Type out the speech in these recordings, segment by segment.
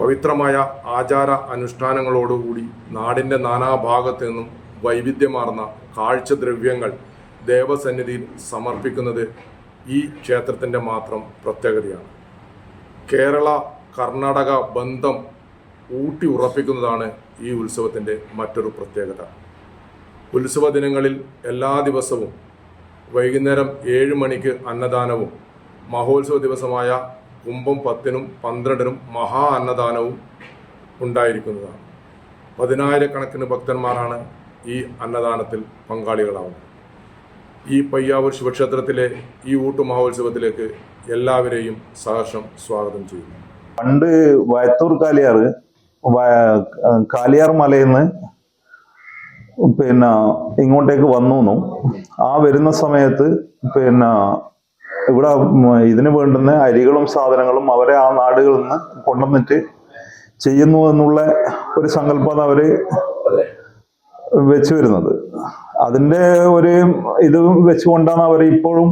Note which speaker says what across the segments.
Speaker 1: പവിത്രമായ ആചാര അനുഷ്ഠാനങ്ങളോടുകൂടി നാടിൻ്റെ നാനാഭാഗത്തു നിന്നും വൈവിധ്യമാർന്ന കാഴ്ചദ്രവ്യങ്ങൾ ദേവസന്നിധിയിൽ സമർപ്പിക്കുന്നത് ഈ ക്ഷേത്രത്തിൻ്റെ മാത്രം പ്രത്യേകതയാണ്. കേരള കർണാടക ബന്ധം ഊട്ടി ഉറപ്പിക്കുന്നതാണ് ഈ ഉത്സവത്തിൻ്റെ മറ്റൊരു പ്രത്യേകത. ഉത്സവ ദിനങ്ങളിൽ എല്ലാ ദിവസവും വൈകുന്നേരം 7 മണിക്ക് അന്നദാനവും മഹോത്സവ ദിവസമായ കുംഭം 10-നും 12-നും മഹാ അന്നദാനവും ഉണ്ടായിരിക്കുന്നതാണ്. 10,000-കണക്കിന് ഭക്തന്മാരാണ് ഈ അന്നദാനത്തിൽ പങ്കാളികളാവുന്നത്. ഈ പയ്യാവൂർ ശിവക്ഷേത്രത്തിലെ ഈ ഊട്ടു മഹോത്സവത്തിലേക്ക് എല്ലാവരെയും സഹർഷം സ്വാഗതം ചെയ്യുന്നു.
Speaker 2: പണ്ട് വയത്തൂർ കാലിയാർ മലയിൽ നിന്ന് ഇങ്ങോട്ടേക്ക് വന്നു. ആ വരുന്ന സമയത്ത് ഇവിടെ ഇതിന് വേണ്ടുന്ന അരികളും സാധനങ്ങളും അവരെ ആ നാടുകളിൽ നിന്ന് കൊണ്ടുവന്നിട്ട് ചെയ്യുന്നു എന്നുള്ള ഒരു സങ്കല്പം അവര് വെച്ചു വരുന്നത്. അതിന്റെ ഒരു ഇത് വെച്ചുകൊണ്ടാണ് അവർ ഇപ്പോഴും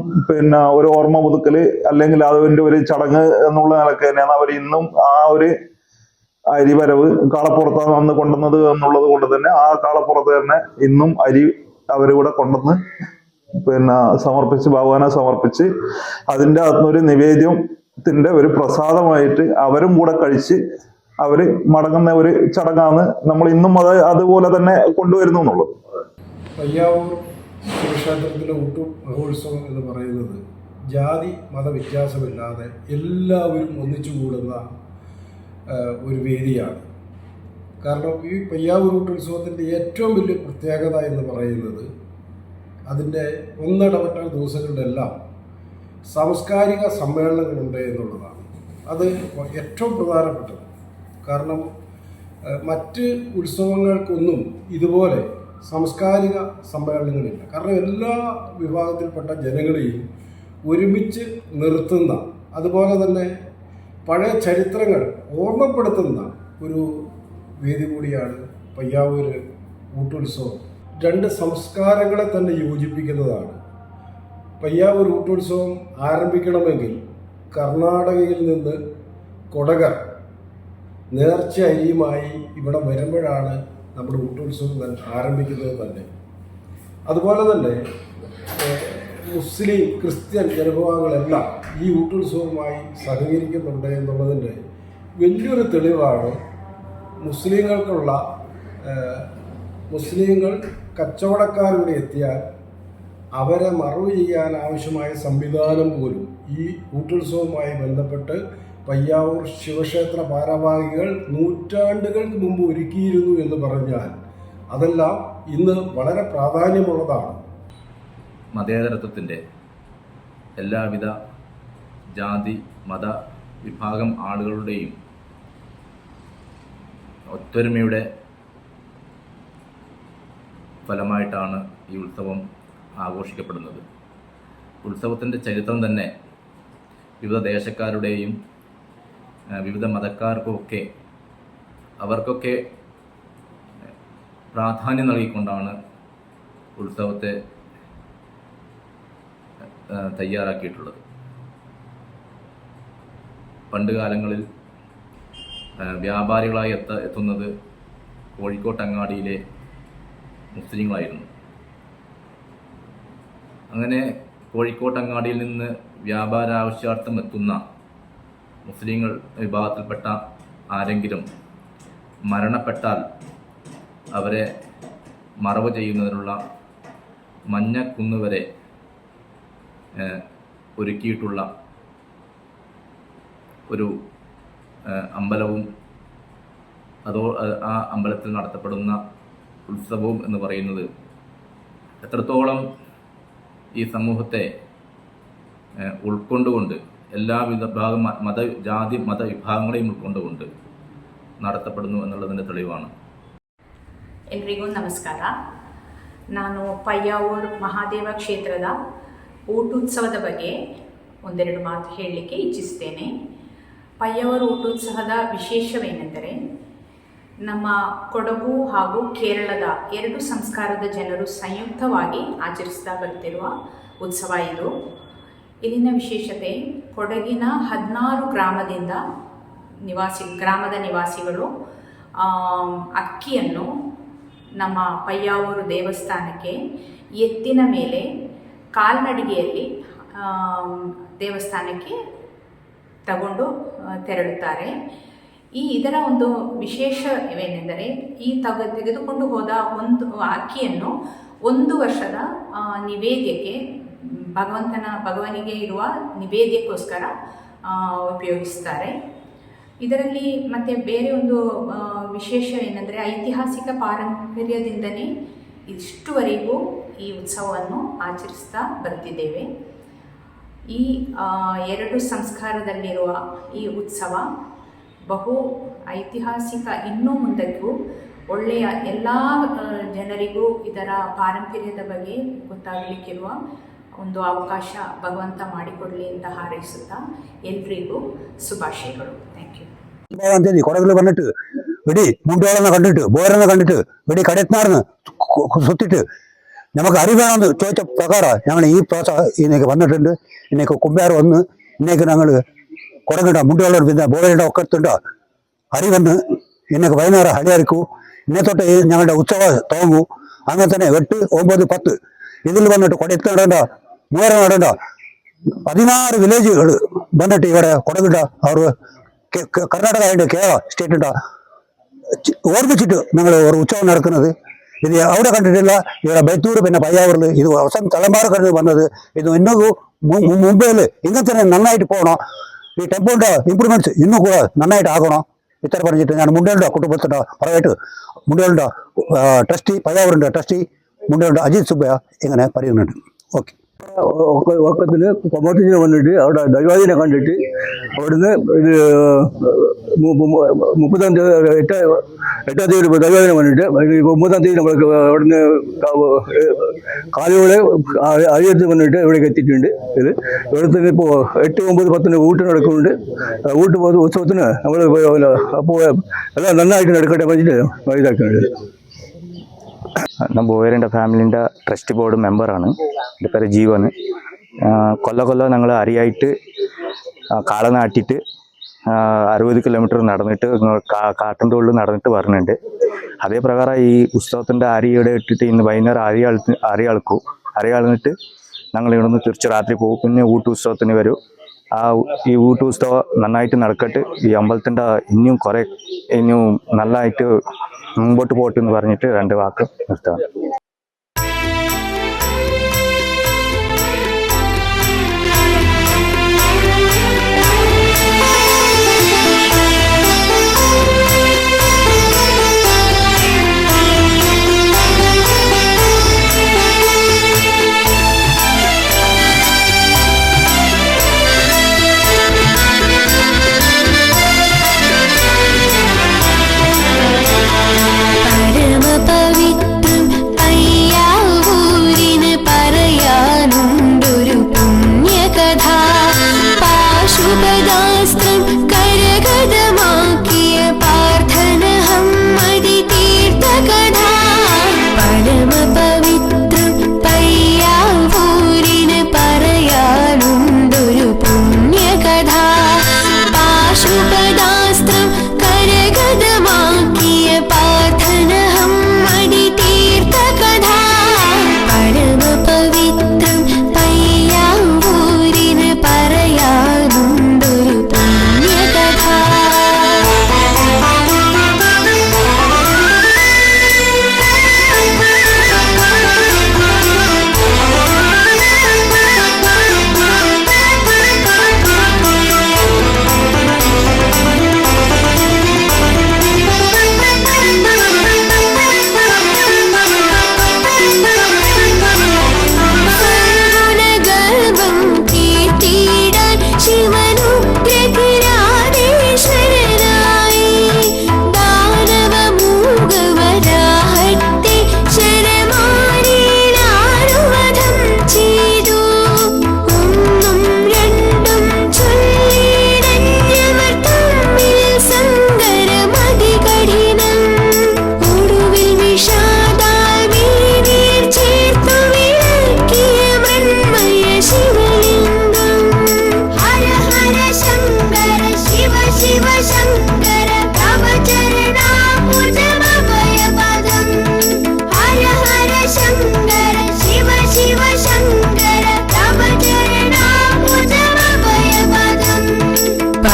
Speaker 2: ഒരു ഓർമ്മ പുതുക്കല് അല്ലെങ്കിൽ അതിന്റെ ഒരു ചടങ്ങ് എന്നുള്ള നിലക്ക് തന്നെയാണ് അവർ ഇന്നും ആ ഒരു അരിവരവ് കാളപ്പുറത്താണ് അന്ന് കൊണ്ടുവന്നത് എന്നുള്ളത് കൊണ്ട് തന്നെ ആ കാളപ്പുറത്ത് തന്നെ ഇന്നും അരി അവരിവിടെ കൊണ്ടുവന്ന് സമർപ്പിച്ച് ഭഗവാനെ സമർപ്പിച്ച് അതിൻ്റെ അകത്തുനിന്നൊരു നിവേദ്യത്തിന്റെ ഒരു പ്രസാദമായിട്ട് അവരും കൂടെ കഴിച്ച് അവര് മടങ്ങുന്ന ഒരു ചടങ്ങാണ് നമ്മൾ ഇന്നും അതുപോലെ തന്നെ കൊണ്ടുവരുന്നു എന്നുള്ളത്.
Speaker 3: പയ്യാവൂർ ശിവക്ഷേത്രത്തിലെ ഊട്ടു മഹോത്സവം എന്ന് പറയുന്നത് ജാതി മത വ്യത്യാസമില്ലാതെ എല്ലാവരും ഒന്നിച്ചു കൂടുന്ന ഒരു വേദിയാണ്. കാരണം ഈ പയ്യാവൂർ ഊട്ടുത്സവത്തിൻ്റെ ഏറ്റവും വലിയ പ്രത്യേകത എന്ന് പറയുന്നത് അതിൻ്റെ ഒന്നിടവിട്ട ദിവസങ്ങളിലെല്ലാം സാംസ്കാരിക സമ്മേളനങ്ങളുണ്ട് എന്നുള്ളതാണ്. അത് ഏറ്റവും പ്രധാനപ്പെട്ടത്. കാരണം മറ്റ് ഉത്സവങ്ങൾക്കൊന്നും ഇതുപോലെ സാംസ്കാരിക സമ്മേളനങ്ങളില്ല. കാരണം എല്ലാ വിഭാഗത്തിൽപ്പെട്ട ജനങ്ങളെയും ഒരുമിച്ച് നിർത്തുന്ന, അതുപോലെ തന്നെ പഴയ ചരിത്രങ്ങൾ ഓർമ്മപ്പെടുത്തുന്ന ഒരു വേദി കൂടിയാണ് പയ്യാവൂർ ഊട്ടുത്സവം. 2 സംസ്കാരങ്ങളെ തന്നെ യോജിപ്പിക്കുന്നതാണ്. പയ്യാവൂർ ഊട്ടുത്സവം ആരംഭിക്കണമെങ്കിൽ കർണാടകയിൽ നിന്ന് കൊടകർ നേർച്ച അരിയുമായി ഇവിടെ വരുമ്പോഴാണ് നമ്മുടെ ഊട്ടുത്സവം ആരംഭിക്കുന്നത് തന്നെ. അതുപോലെ തന്നെ മുസ്ലിം ക്രിസ്ത്യൻ ജനവിഭാഗങ്ങളെല്ലാം ഈ ഊട്ടുത്സവവുമായി സഹകരിക്കുന്നുണ്ട് എന്നുള്ളതിൻ്റെ വലിയൊരു തെളിവാണ് മുസ്ലിങ്ങൾ കച്ചവടക്കാരിവിടെ എത്തിയാൽ അവരെ മറവ് ചെയ്യാൻ ആവശ്യമായ സംവിധാനം പോലും ഈ ഊട്ടുത്സവവുമായി ബന്ധപ്പെട്ട് പയ്യാവൂർ ശിവക്ഷേത്ര ഭാരവാഹികൾ നൂറ്റാണ്ടുകൾക്ക് മുമ്പ് ഒരുക്കിയിരുന്നു എന്ന് പറഞ്ഞാൽ അതെല്ലാം ഇന്ന് വളരെ പ്രാധാന്യമുള്ളതാണ്.
Speaker 4: മതേതരത്വത്തിൻ്റെ എല്ലാവിധ ജാതി മത വിഭാഗം ആളുകളുടെയും ഒത്തൊരുമയുടെ ഫലമായിട്ടാണ് ഈ ഉത്സവം ആഘോഷിക്കപ്പെടുന്നത്. ഉത്സവത്തിൻ്റെ ചരിത്രം തന്നെ വിവിധ ദേശക്കാരുടെയും വിവിധ മതക്കാർക്കുമൊക്കെ അവർക്കൊക്കെ പ്രാധാന്യം നൽകിക്കൊണ്ടാണ് ഉത്സവത്തെ തയ്യാറാക്കിയിട്ടുള്ളത്. പണ്ട് കാലങ്ങളിൽ വ്യാപാരികളായി എത്തുന്നത് കോഴിക്കോട്ടങ്ങാടിയിലെ മുസ്ലിങ്ങളായിരുന്നു. അങ്ങനെ കോഴിക്കോട്ടങ്ങാടിയിൽ നിന്ന് വ്യാപാര ആവശ്യാർത്ഥം എത്തുന്ന മുസ്ലിങ്ങൾ വിഭാഗത്തിൽപ്പെട്ട ആരെങ്കിലും മരണപ്പെട്ടാൽ അവരെ മറവ് ചെയ്യുന്നതിനുള്ള മഞ്ഞക്കുന്ന് വരെ ഒരുക്കിയിട്ടുള്ള ഒരു അമ്പലവും ആ അമ്പലത്തിൽ നടത്തപ്പെടുന്ന ഉത്സവവും എന്ന് പറയുന്നത് എത്രത്തോളം ഈ സമൂഹത്തെ ഉൾക്കൊണ്ടുകൊണ്ട് എല്ലാവിധ ജാതി മത ವಿಭಾಗಗಳೇನು ಉಳ್ಕೊಂಡುಕೊಂಡು ನಡೆಸப்படுന്നു ಎನ್ನುವುದರ ತೆಳಿವಾണ്.
Speaker 5: ಎಲ್ರಿಗೂ ನಮಸ್ಕಾರ. ನಾನು ಪಯ್ಯಾವೂರ್ ಮಹಾದೇವ ಕ್ಷೇತ್ರದ ಊಟೋತ್ಸವದ ಬಗ್ಗೆ ಒಂದೆರಡು ಮಾತು ಹೇಳಲಿಕ್ಕೆ ಇಚ್ಛಿಸುತ್ತೇನೆ. ಪಯ್ಯಾವೂರ್ ಊಟೋತ್ಸವದ ವಿಶೇಷವೇನೆಂದರೆ ನಮ್ಮ ಕೊಡಗು ಹಾಗೂ ಕೇರಳದ 2 ಸಂಸ್ಕಾರದ ಜನರು ಸಂಯುಕ್ತವಾಗಿ ಆಚರಿಸ್ತಾ ಬರುತ್ತಿರುವ ಉತ್ಸವ ಇದು. ಇಲ್ಲಿನ ವಿಶೇಷತೆ ಕೊಡಗಿನ 16 ಗ್ರಾಮದಿಂದ ಗ್ರಾಮದ ನಿವಾಸಿಗಳು ಅಕ್ಕಿಯನ್ನು ನಮ್ಮ ಪಯ್ಯಾವೂರು ದೇವಸ್ಥಾನಕ್ಕೆ ಎತ್ತಿನ ಮೇಲೆ ಕಾಲ್ನಡಿಗೆಯಲ್ಲಿ ದೇವಸ್ಥಾನಕ್ಕೆ ತಗೊಂಡು ತೆರಳುತ್ತಾರೆ. ಇದರ ಒಂದು ವಿಶೇಷವೇನೆಂದರೆ ತೆಗೆದುಕೊಂಡು ಹೋದ ಒಂದು ಅಕ್ಕಿಯನ್ನು 1 ವರ್ಷದ ನಿವೇದ್ಯಕ್ಕೆ ಭಗವನಿಗೆ ಇರುವ ನಿವೇದ್ಯಕ್ಕೋಸ್ಕರ ಉಪಯೋಗಿಸ್ತಾರೆ. ಇದರಲ್ಲಿ ಮತ್ತೆ ಬೇರೆ ಒಂದು ವಿಶೇಷವೇನೆಂದರೆ ಐತಿಹಾಸಿಕ ಪಾರಂಪರ್ಯದಿಂದಲೇ ಇಷ್ಟುವರೆಗೂ ಈ ಉತ್ಸವವನ್ನು ಆಚರಿಸ್ತಾ ಬರ್ತಿದ್ದೇವೆ. ಈ 2 ಸಂಸ್ಕಾರದಲ್ಲಿರುವ ಈ ಉತ್ಸವ ಬಹು ಐತಿಹಾಸಿಕ, ಇನ್ನೂ ಮುಂದಕ್ಕೂ ಒಳ್ಳೆಯ ಎಲ್ಲ ಜನರಿಗೂ ಇದರ ಪಾರಂಪರ್ಯದ ಬಗ್ಗೆ ಗೊತ್ತಾಗಲಿಕ್ಕಿರುವ ಒಂದು ಅವಕಾಶ ಭಗವಂತ ಮಾಡಿಕೊಡಲಿ ಅಂತ ಹಾರೈಸುತ್ತಾ ಎಲ್ರಿಗೂ ಶುಭಾಶಯಗಳು. Thank you.
Speaker 6: തീയതി കൊടകിൽ വന്നിട്ട് വെടി മുണ്ടോളെന്ന് കണ്ടിട്ട് ബോരെന്ന് കണ്ടിട്ട് വെടി കടത്തിനാർന്ന് സുത്തിട്ട് നമുക്ക് അരി വേണമെന്ന് ചോദിച്ച പ്രകാരം ഞങ്ങൾ ഈ ഇന്നേക്ക് വന്നിട്ടുണ്ട്. ഇന്നേക്ക് കുമ്പാർ വന്ന് ഇന്നേക്ക് ഞങ്ങൾ കൊടകിട്ട മുണ്ടോളം പിന്നെ ബോരയുടെ ഒക്കെ എടുത്തുണ്ടോ അരി വന്ന് ഇന്നേക്ക് വൈകുന്നേരം ഹരിയായിരിക്കൂ. ഇന്നേ തൊട്ട് ഞങ്ങളുടെ ഉത്സവ തുടങ്ങൂ. അങ്ങനെ തന്നെ 8, 9, 10 ഇതിൽ വന്നിട്ട് കൊടയത്ത് നടണ്ട, മൂര നടണ്ട 16 വില്ലേജുകൾ വന്നിട്ട് ഇവിടെ കൊടകിട്ട അവർ കർണാടക ആയിട്ട് കേരള സ്റ്റേറ്റ് ഉണ്ടാ ഓർമ്മിച്ചിട്ട് ഞങ്ങൾ ഒരു ഉത്സവം നടക്കുന്നത്. ഇത് അവിടെ കണ്ടിട്ടില്ല. ഇവിടെ ബൈത്തൂർ പിന്നെ പയ്യാവൂരിൽ ഇത് അവസാനം തലമുറ കണ്ടു വന്നത്. ഇത് ಇನ್ನೂ മുംബൈയിൽ ഇങ്ങനെ തന്നെ നന്നായിട്ട് പോകണം. ഈ ടെമ്പിളിൻ്റെ ഇംപ്രൂവ്മെന്റ്സ് ಇನ್ನೂ ಕೂಡ നന്നായിട്ട് ആകണം. ഇത്ര പറഞ്ഞിട്ട് ഞാൻ മുണ്ടകളുടെ കുടുംബത്തിൻ്റെ പറയിട്ട് മുണ്ടകളുടെ ട്രസ്റ്റി, പയ്യാവൂരിൻ്റെ ട്രസ്റ്റി മുണ്ടകളുടെ അജിത് സുബ്ബയ്യ ഇങ്ങനെ പറയുന്നുണ്ട്. ഓക്കെ.
Speaker 7: ഒക്കത്തിന് കൊമോട്ടിന് വന്നിട്ട് അവിടെ ദൈവാദിനെ കണ്ടിട്ട് അവിടുന്ന് ഇത് 30-ാം തീയതി 8-ാം തീയതി ദൈവാദിനെ വന്നിട്ട് 9-ാം തീയതി നമ്മൾക്ക് അവിടുന്ന് കാലുകളെ അരിയത്ത് വന്നിട്ട് ഇവിടേക്ക് എത്തിയിട്ടുണ്ട്. ഇത് ഇവിടുത്തെ ഇപ്പോൾ 8, 9, 10 ഊട്ട് നടക്കുന്നുണ്ട്. ഊട്ട് പോകുന്ന ഉത്സവത്തിന് നമ്മൾ അപ്പോൾ എല്ലാം നന്നായിട്ട് നടക്കട്ടെ വെച്ചിട്ട് ഇതാക്കുന്നുണ്ട്.
Speaker 8: ನಮ್ಮ ಬೋಯರಿಂದ ಫ್ಯಾಮಿಲಿಯಿಂದ ಟ್ರಸ್ಟ್ ಬೋರ್ಡ್ ಮೆಂಬറാണ്. എൻ്റെ പേര് ജീവൻ. കൊല്ലം ഞങ്ങൾ അരിയായിട്ട് കാള നാട്ടിയിട്ട് 60 കിലോമീറ്റർ നടന്നിട്ട് കാട്ടൻതോളിൽ നടന്നിട്ട് വരുന്നുണ്ട്. അതേ പ്രകാരം ഈ ഉത്സവത്തിൻ്റെ അരിയുടെ ഇട്ടിട്ട് ഇന്ന് വൈകുന്നേരം അരി അളന്നിട്ട് ഞങ്ങൾ ഇവിടുന്ന് തിരിച്ച് രാത്രി പോകും. പിന്നെ ഊട്ടുത്സവത്തിന് വരും. ഈ ഊട്ടുത്സവം നന്നായിട്ട് നടക്കട്ടെ. ഈ അമ്പലത്തിൻ്റെ ഇനിയും നല്ലതായിട്ട് മുമ്പോട്ട് പോട്ടെ എന്ന് പറഞ്ഞിട്ട് 2 വാക്ക് നിർത്താം.
Speaker 9: പരമപവിത്രം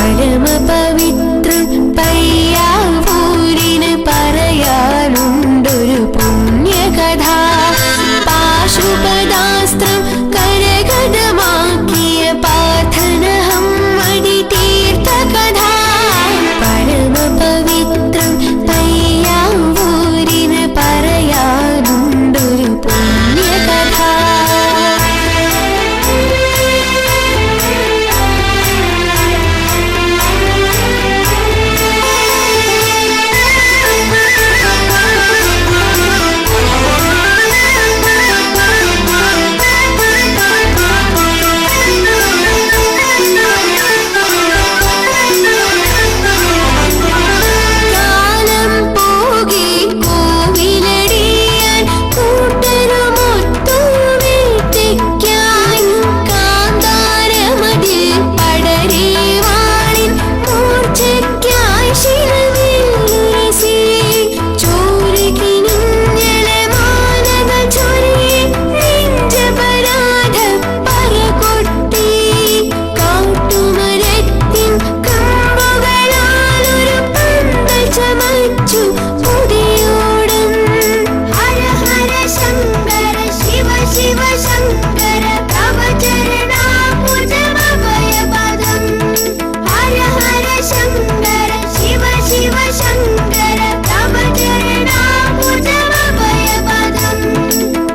Speaker 9: പരമപവിത്രം പയ്യാവൂരിന് പറയാനുണ്ടൊരു പുണ്യകഥ. പാശുപദാസ്ത്രം കരഗതമാക്കിയ പാർത്ഥനഹം അടി തീർത്ത കഥ. പരമപവിത്രം പയ്യാവൂരിന് പറയാനുണ്ടൊരു പുണ്യകഥ.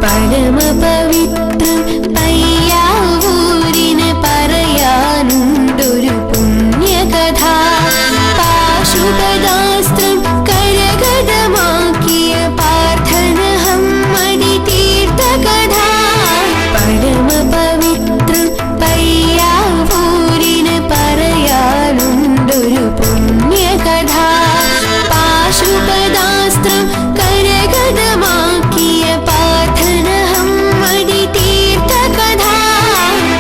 Speaker 9: പരമപവിത്രം പയ്യാവൂരിന് പറയാനുണ്ടൊരു പുണ്യകഥ. പാശുപദാസ്ത്രം കരഗതമാക്കിയ പാർത്ഥനഹം അടി തീർത്ത കഥ. പരമപവിത്രം പയ്യാവൂരിന് പറയാനുണ്ടൊരു പുണ്യകഥ. പാശുപദാസ്ത്രം കരഗതമാക്കിയ പാർത്ഥനഹം അടി തീർത്ത കഥ.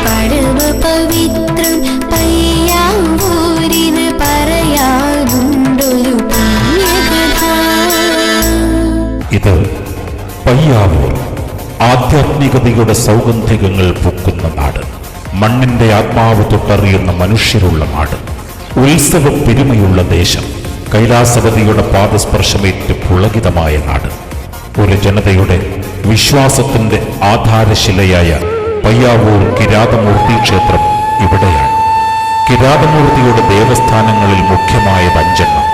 Speaker 9: പരമപവിത്രം പയ്യാവൂരിന് പറയാനുണ്ടൊരു പുണ്യകഥ.
Speaker 10: ഇത് പയ്യാവൂർ ആധ്യാത്മികതയുടെ സൗഗന്ധികങ്ങൾ പൂക്കുന്ന നാട്. മണ്ണിന്റെ ആത്മാവ് തൊട്ടറിയുന്ന മനുഷ്യരുള്ള നാട്. ഉത്സവ പെരുമയുള്ള ദേശം. കൈലാസവതിയുടെ പാദസ്പർശമേറ്റ് പുളകിതമായ നാട്. ഒരു ജനതയുടെ വിശ്വാസത്തിന്റെ ആധാരശിലയായ പയ്യാവൂർ കിരാതമൂർത്തി ക്ഷേത്രം ഇവിടെയാണ്. കിരാതമൂർത്തിയുടെ ദേവസ്ഥാനങ്ങളിൽ മുഖ്യമായത് 5 എണ്ണം.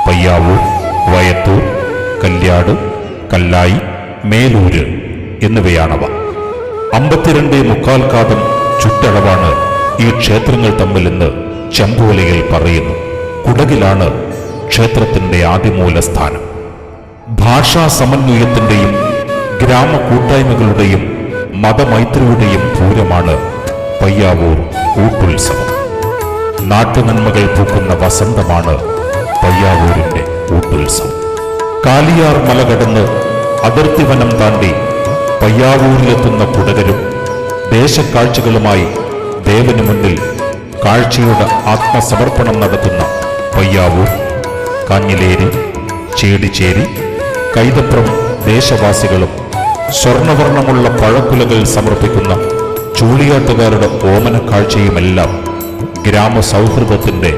Speaker 10: പയ്യാവൂർ, വയത്തൂർ, കല്യാട്, കല്ലായി, മേലൂര് എന്നിവയാണവ. 52.25 കാതം ചുറ്റളവാണ് ഈ ക്ഷേത്രങ്ങൾ തമ്മിലെന്ന് ചെമ്പോലയിൽ പറയുന്നു. കുടകിലാണ് ക്ഷേത്രത്തിന്റെ ആദിമൂലസ്ഥാനം. ഭാഷാ സമന്വയത്തിന്റെയും ഗ്രാമ കൂട്ടായ്മകളുടെയും മതമൈത്രിയുടെയും പൂരമാണ് പയ്യാവൂർ ഊട്ടുത്സവം. നാട്ടുനന്മകൾ പൂക്കുന്ന വസന്തമാണ് പയ്യാവൂരിന്റെ ഊട്ടുത്സവം. കാലിയാർ മല കടന്ന് അതിർത്തി വനം താണ്ടി പയ്യാവൂരിലെത്തുന്ന കുടകരും ദേശക്കാഴ്ചകളുമായി ദേവന് മുന്നിൽ കാഴ്ചയുടെ ആത്മസമർപ്പണം നടത്തുന്ന പയ്യാവൂർ, കാഞ്ഞിലേരി, ചേടിച്ചേരി, കൈതപ്രം ദേശവാസികളും സ്വർണവർണ്ണമുള്ള പഴക്കുലകൾ സമർപ്പിക്കുന്ന ചൂളിയാട്ടുകാരുടെ ഓമന കാഴ്ചയുമെല്ലാം ഗ്രാമസൗഹൃദത്തിന്റെ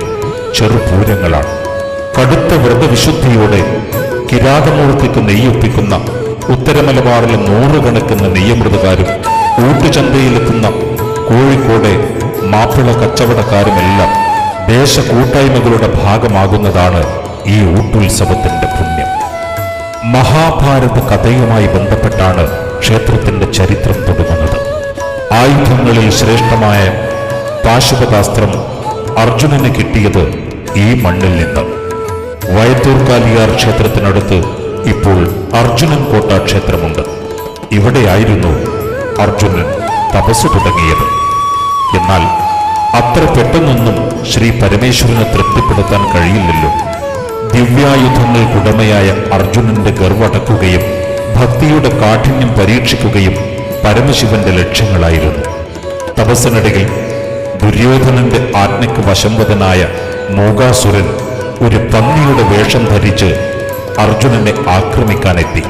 Speaker 10: ചെറുപൂരങ്ങളാണ്. കടുത്ത വ്രതവിശുദ്ധിയോടെ കിരാതമൂർത്തിക്ക് നെയ്യൊപ്പിക്കുന്ന ഉത്തരമലബാറിലെ 100 കണക്കിന് നെയ്യമൃതകാരും ഊട്ടുചന്തയിലെത്തുന്ന കോഴിക്കോടെ മാപ്പിള കച്ചവടക്കാരുമെല്ലാം ദേശകൂട്ടായ്മകളുടെ ഭാഗമാകുന്നതാണ് ഈ ഊട്ടുത്സവത്തിന്റെ പുണ്യം. മഹാഭാരത കഥയുമായി ബന്ധപ്പെട്ടാണ് ക്ഷേത്രത്തിന്റെ ചരിത്രം തുടങ്ങുന്നത്. ആയുധങ്ങളിൽ ശ്രേഷ്ഠമായ പാശുപതാസ്ത്രം അർജുനന് കിട്ടിയത് ഈ മണ്ണിൽ നിന്ന്. വയത്തൂർ കാലിയാർ ക്ഷേത്രത്തിനടുത്ത് ഇപ്പോൾ അർജുനൻ കോട്ട ക്ഷേത്രമുണ്ട്. ഇവിടെയായിരുന്നു അർജുനൻ തപസ് തുടങ്ങിയത്. എന്നാൽ അത്ര പെട്ടെന്നൊന്നും ശ്രീ പരമേശ്വരനെ തൃപ്തിപ്പെടുത്താൻ കഴിയില്ലല്ലോ. ദിവ്യായുധങ്ങൾക്കുടമയായ അർജുനന്റെ ഗർവടക്കുകയും ഭക്തിയുടെ കാഠിന്യം പരീക്ഷിക്കുകയും പരമശിവന്റെ ലക്ഷ്യങ്ങളായിരുന്നു. തപസ്സിനിടയിൽ ദുര്യോധനന്റെ ആജ്ഞയ്ക്ക് വശംവദനായ മൂകാസുരൻ ഒരു പന്നിയുടെ വേഷം ധരിച്ച് അർജുനനെ ആക്രമിക്കാനെത്തി.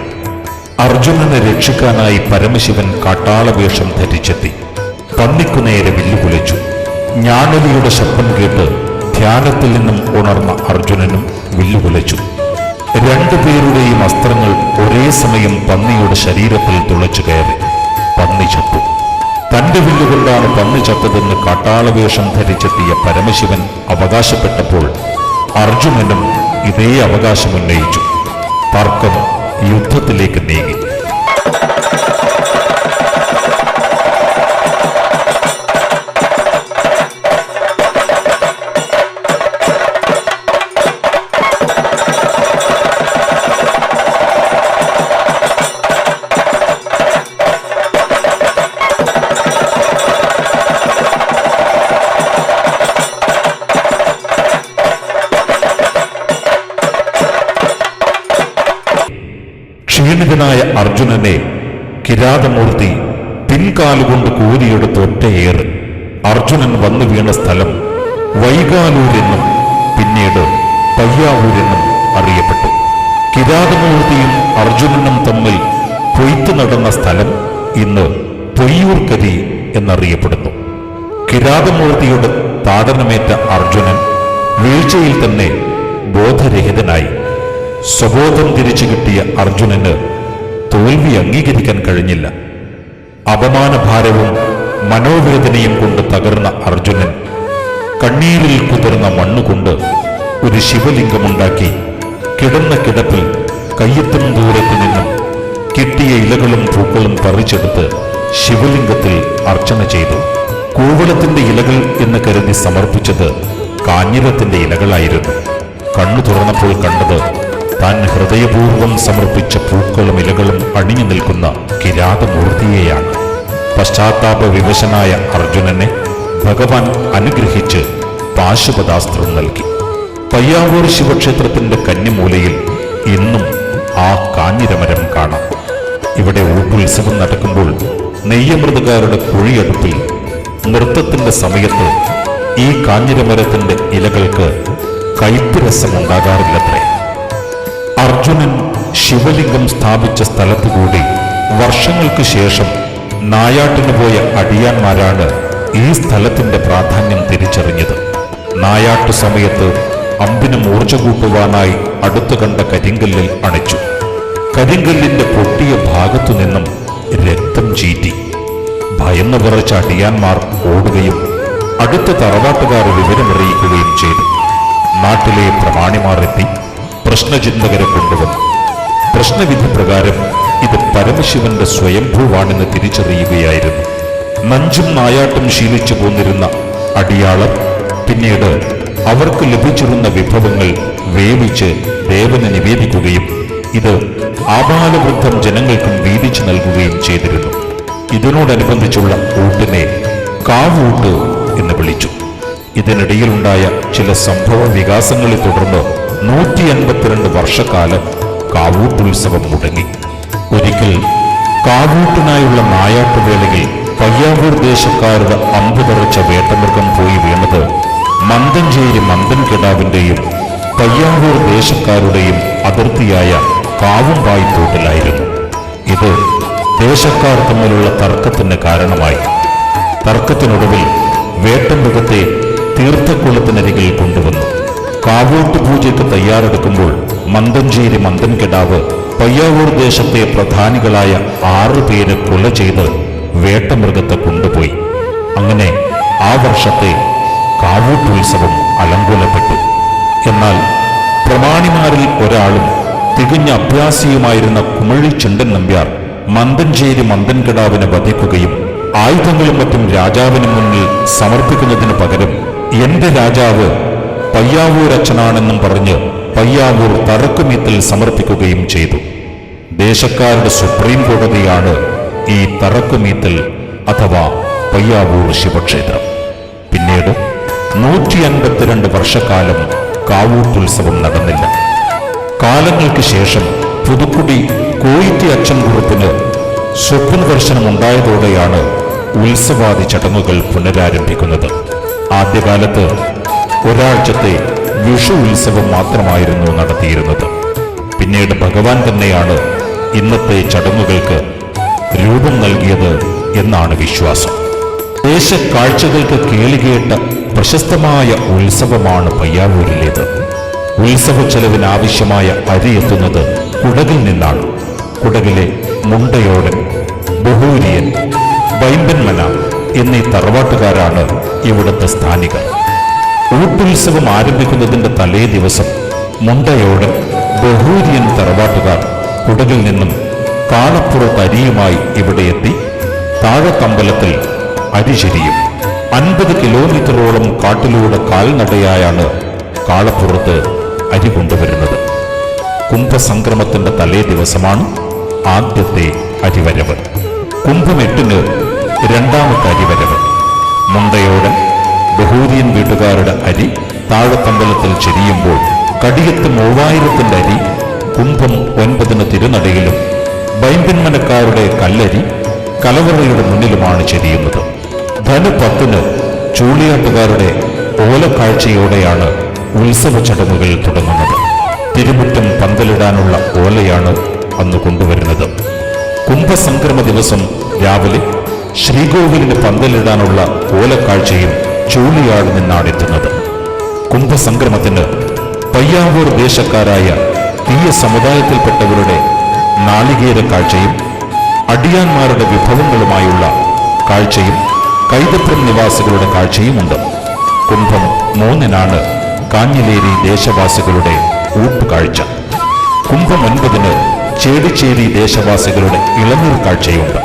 Speaker 10: അർജുനനെ രക്ഷിക്കാനായി പരമശിവൻ കാട്ടാള വേഷം ധരിച്ചെത്തി. പന്നിക്കു നേരെ വില്ലുകുലച്ചു. ഞാണലിയുടെ ശബ്ദം കേട്ട് ധ്യാനത്തിൽ നിന്നും ഉണർന്ന അർജുനനും വില്ലുകുലച്ചു. രണ്ടുപേരുടെയും അസ്ത്രങ്ങൾ ഒരേ സമയം പന്നിയുടെ ശരീരത്തിൽ തുളച്ചു കയറി. പന്നി ചത്തു. തന്റെ വില്ലുകൊണ്ടാണ് പന്നി ചത്തതെന്ന് കാട്ടാളവേഷം ധരിച്ചെത്തിയ പരമശിവൻ അവകാശപ്പെട്ടപ്പോൾ അർജുനനും ഇതേ അവകാശമുന്നയിച്ചു. തർക്കം യുദ്ധത്തിലേക്ക് നീങ്ങി. ക്ഷീണിതനായ അർജുനനെ കിരാതമൂർത്തി പിൻകാലുകൊണ്ട് കൂരിയെടുത്ത് ഒറ്റയേറ്. അർജുനൻ വന്നു വീണ സ്ഥലം വൈകാലൂരെന്നും പിന്നീട് പയ്യാവൂരെന്നും അറിയപ്പെട്ടു. കിരാതമൂർത്തിയും അർജുനനും തമ്മിൽ പൊയ്ത്തു നടന്ന സ്ഥലം ഇന്ന് പൊയ്യൂർക്കരി എന്നറിയപ്പെടുന്നു. കിരാതമൂർത്തിയുടെ താടനമേറ്റ അർജുനൻ വീഴ്ചയിൽ തന്നെ ബോധരഹിതനായി. സ്വബോധം തിരിച്ചു കിട്ടിയ അർജുനന് തോൽവി അംഗീകരിക്കാൻ കഴിഞ്ഞില്ല. അപമാനഭാരവും മനോവേദനയും കൊണ്ട് തകർന്ന അർജുനൻ കണ്ണീരിൽ കുതിർന്ന മണ്ണുകൊണ്ട് ഒരു ശിവലിംഗമുണ്ടാക്കി കിടന്ന കിടപ്പിൽ കയ്യെത്തും ദൂരത്തു നിന്നും കിട്ടിയ ഇലകളും പൂക്കളും പറിച്ചെടുത്ത് ശിവലിംഗത്തിൽ അർച്ചന ചെയ്തു. കൂവളത്തിന്റെ ഇലകൾ എന്ന് കരുതി സമർപ്പിച്ചത് കാഞ്ഞിരത്തിന്റെ ഇലകളായിരുന്നു. കണ്ണു തുറന്നപ്പോൾ കണ്ടത് താൻ ഹൃദയപൂർവ്വം സമർപ്പിച്ച പൂക്കളും ഇലകളും അണിഞ്ഞു നിൽക്കുന്ന കിരാതമൂർത്തിയെയാണ്. പശ്ചാത്താപ വിവശനായ അർജുനനെ ഭഗവാൻ അനുഗ്രഹിച്ച് പാശുപതാസ്ത്രം നൽകി. പയ്യാവൂർ ശിവക്ഷേത്രത്തിന്റെ കന്നിമൂലയിൽ ഇന്നും ആ കാഞ്ഞിരമരം കാണാം. ഇവിടെ ഊട്ടുത്സവം നടക്കുമ്പോൾ നെയ്യമൃതകാരുടെ കുഴിയടുപ്പിൽ നൃത്തത്തിന്റെ സമയത്ത് ഈ കാഞ്ഞിരമരത്തിന്റെ ഇലകൾക്ക് കയ്പ് രസമുണ്ടാകാറില്ലത്രേ. അർജുനൻ ശിവലിംഗം സ്ഥാപിച്ച സ്ഥലത്തുകൂടി വർഷങ്ങൾക്ക് ശേഷം നായാട്ടിന് പോയ അടിയാന്മാരാണ് ഈ സ്ഥലത്തിന്റെ പ്രാധാന്യം തിരിച്ചറിഞ്ഞത്. നായാട്ടു സമയത്ത് അമ്പിന് മൂർച്ച കൂട്ടുവാനായി അടുത്തു കണ്ട കരിങ്കല്ലിൽ അണച്ചു. കരിങ്കല്ലിന്റെ പൊട്ടിയ ഭാഗത്തു നിന്നും രക്തം ചീറ്റി. ഭയന്നു വിറച്ച അടിയാന്മാർ ഓടുകയും അടുത്ത തറവാട്ടുകാർ വിവരമറിയിക്കുകയും ചെയ്തു. നാട്ടിലെ പ്രമാണിമാർ എത്തി പ്രശ്നചിന്തകരെ കൊണ്ടുവന്നു. പ്രശ്നവിധി പ്രകാരം ഇത് പരമശിവന്റെ സ്വയംഭൂവാണെന്ന് തിരിച്ചറിയുകയായിരുന്നു. നഞ്ചും നായാട്ടും ശീലിച്ചു പോന്നിരുന്ന അടിയാളർ പിന്നീട് അവർക്ക് ലഭിച്ചിരുന്ന വിഭവങ്ങൾ വേവിച്ച് ദേവന് നിവേദിക്കുകയും ഇത് ആബാലവൃദ്ധം ജനങ്ങൾക്കും വീതിച്ചു നൽകുകയും ചെയ്തിരുന്നു. ഇതിനോടനുബന്ധിച്ചുള്ള ഊട്ടിനെ കാവൂട്ട് എന്ന് വിളിച്ചു. ഇതിനിടയിലുണ്ടായ ചില സംഭവ വികാസങ്ങളെ തുടർന്ന് 152 വർഷക്കാലം കാവൂട്ടുത്സവം മുടങ്ങി. ഒരിക്കൽ കാവൂട്ടിനായുള്ള നായാട്ടുവേളയിൽ പയ്യാവൂർ ദേശക്കാരുടെ അമ്പ് തെറിച്ച വേട്ടമൃഗം പോയി വീണത് മന്തഞ്ചേരി മന്തൻ കിടാവിന്റെയും പയ്യാവൂർ ദേശക്കാരുടെയും അതിർത്തിയായ കാവുംപായി തോട്ടിലായിരുന്നു. ഇത് ദേശക്കാർ തമ്മിലുള്ള തർക്കത്തിന് കാരണമായി. തർക്കത്തിനൊടുവിൽ വേട്ടമൃഗത്തെ തീർത്ഥക്കുളത്തിനരികിൽ കൊണ്ടുവന്നു. കാവൂട്ട് പൂജയ്ക്ക് തയ്യാറെടുക്കുമ്പോൾ മന്തഞ്ചേരി മന്തൻ കിടാവ് പയ്യാവൂർ ദേശത്തെ പ്രധാനികളായ 6 പേരെ കൊല ചെയ്ത് വേട്ടമൃഗത്തെ കൊണ്ടുപോയി. അങ്ങനെ ആ വർഷത്തെ കാവൂട്ടുത്സവം അലങ്കോലപ്പെട്ടു. എന്നാൽ പ്രമാണിമാരിൽ ഒരാളും തികഞ്ഞ അഭ്യാസിയുമായിരുന്ന കുമഴി ചുണ്ടൻ നമ്പ്യാർ മന്തഞ്ചേരി മന്തൻ കിടാവിനെ വധിക്കുകയും ആയുധങ്ങളും മറ്റും രാജാവിന് മുന്നിൽ സമർപ്പിക്കുന്നതിന് പകരം എന്റെ രാജാവ് പയ്യാവൂർ അച്ഛനാണെന്നും പറഞ്ഞ് പയ്യാവൂർ തറക്കുമീത്തിൽ സമർപ്പിക്കുകയും ചെയ്തു. ദേശക്കാരുടെ സുപ്രീം കോടതിയാണ് ഈ തറക്കുമീത്തിൽ അഥവാ പയ്യാവൂർ ശിവക്ഷേത്രം. പിന്നീട് 152 വർഷക്കാലം കാവൂട്ടുത്സവം നടന്നില്ല. കാലങ്ങൾക്ക് ശേഷം പുതുക്കുടി കോയിറ്റി അച്ഛൻ കുറുപ്പിന് സ്വപ്നദർശനമുണ്ടായതോടെയാണ് ഉത്സവാദി ചടങ്ങുകൾ പുനരാരംഭിക്കുന്നത്. ആദ്യകാലത്ത് ഒരാഴ്ചത്തെ വിഷു ഉത്സവം മാത്രമായിരുന്നു നടത്തിയിരുന്നത്. പിന്നീട് ഭഗവാൻ തന്നെയാണ് ഇന്നത്തെ ചടങ്ങുകൾക്ക് രൂപം നൽകിയത് എന്നാണ് വിശ്വാസം. ദേശക്കാഴ്ചകൾക്ക് കേളികേട്ട പ്രശസ്തമായ ഉത്സവമാണ് പയ്യാവൂരിലേത്. ഉത്സവ ചെലവിനാവശ്യമായ അരി എത്തുന്നത് കുടകിൽ നിന്നാണ്. കുടകിലെ മുണ്ടയോടൻ, ബഹൂരിയൻ, വൈമ്പന്മന എന്നീ തറവാട്ടുകാരാണ് ഇവിടുത്തെ സ്ഥാനികർ. ഊട്ടുത്സവം ആരംഭിക്കുന്നതിന്റെ തലേ ദിവസം മുണ്ടയോടൻ, ബഹൂരിയൻ തറവാട്ടുകാർ കുടകിൽ നിന്നും കാളപ്പുറത്ത് അരിയുമായി ഇവിടെ എത്തി താഴത്തമ്പലത്തിൽ അരി ചരിയും. 50 കിലോമീറ്ററോളം കാട്ടിലൂടെ കാൽനടയായാണ് കാളപ്പുറത്ത് അരി കൊണ്ടുവരുന്നത്. കുംഭസംക്രമത്തിന്റെ തലേ ദിവസമാണ് ആദ്യത്തെ അരിവരവ്. കുംഭം 8-ന് രണ്ടാമത്തെ അരിവരവ്. മുണ്ടയോടൻ, ബഹൂരിയൻ വീട്ടുകാരുടെ അരി താഴത്തമ്പലത്തിൽ ചെരിയുമ്പോൾ കടിയത്ത് 3000-ന്റെ അരി കുംഭം 9-ന് തിരുനടയിലും വൈമ്പന്മനക്കാരുടെ കല്ലരി കലവറയുടെ മുന്നിലുമാണ് ചെരിയുന്നത്. ധനു 10-ന് ചൂളിയാട്ടുകാരുടെ ഓലക്കാഴ്ചയോടെയാണ് ഉത്സവ ചടങ്ങുകൾ തുടങ്ങുന്നത്. തിരുമുറ്റം പന്തലിടാനുള്ള ഓലയാണ് അന്ന് കൊണ്ടുവരുന്നത്. കുംഭസംക്രമ ദിവസം രാവിലെ ശ്രീകോവിലിന് പന്തലിടാനുള്ള ഓലക്കാഴ്ചയും ചൂളിയാട് നിന്നാണ് എത്തുന്നത്. കുംഭസംക്രമത്തിന് പയ്യാവൂർ ദേശക്കാരായ തീയ സമുദായത്തിൽപ്പെട്ടവരുടെ നാളികേര കാഴ്ചയും അടിയാന്മാരുടെ വിഭവങ്ങളുമായുള്ള കാഴ്ചയും കൈതപ്രം നിവാസികളുടെ കാഴ്ചയുമുണ്ട്. കുംഭം 3-നാണ് കാഞ്ഞിലേരി ദേശവാസികളുടെ ഊട്ടുകാഴ്ച. കുംഭം 9-ന് ചേടിച്ചേരി ദേശവാസികളുടെ ഇളനീർ കാഴ്ചയുണ്ട്.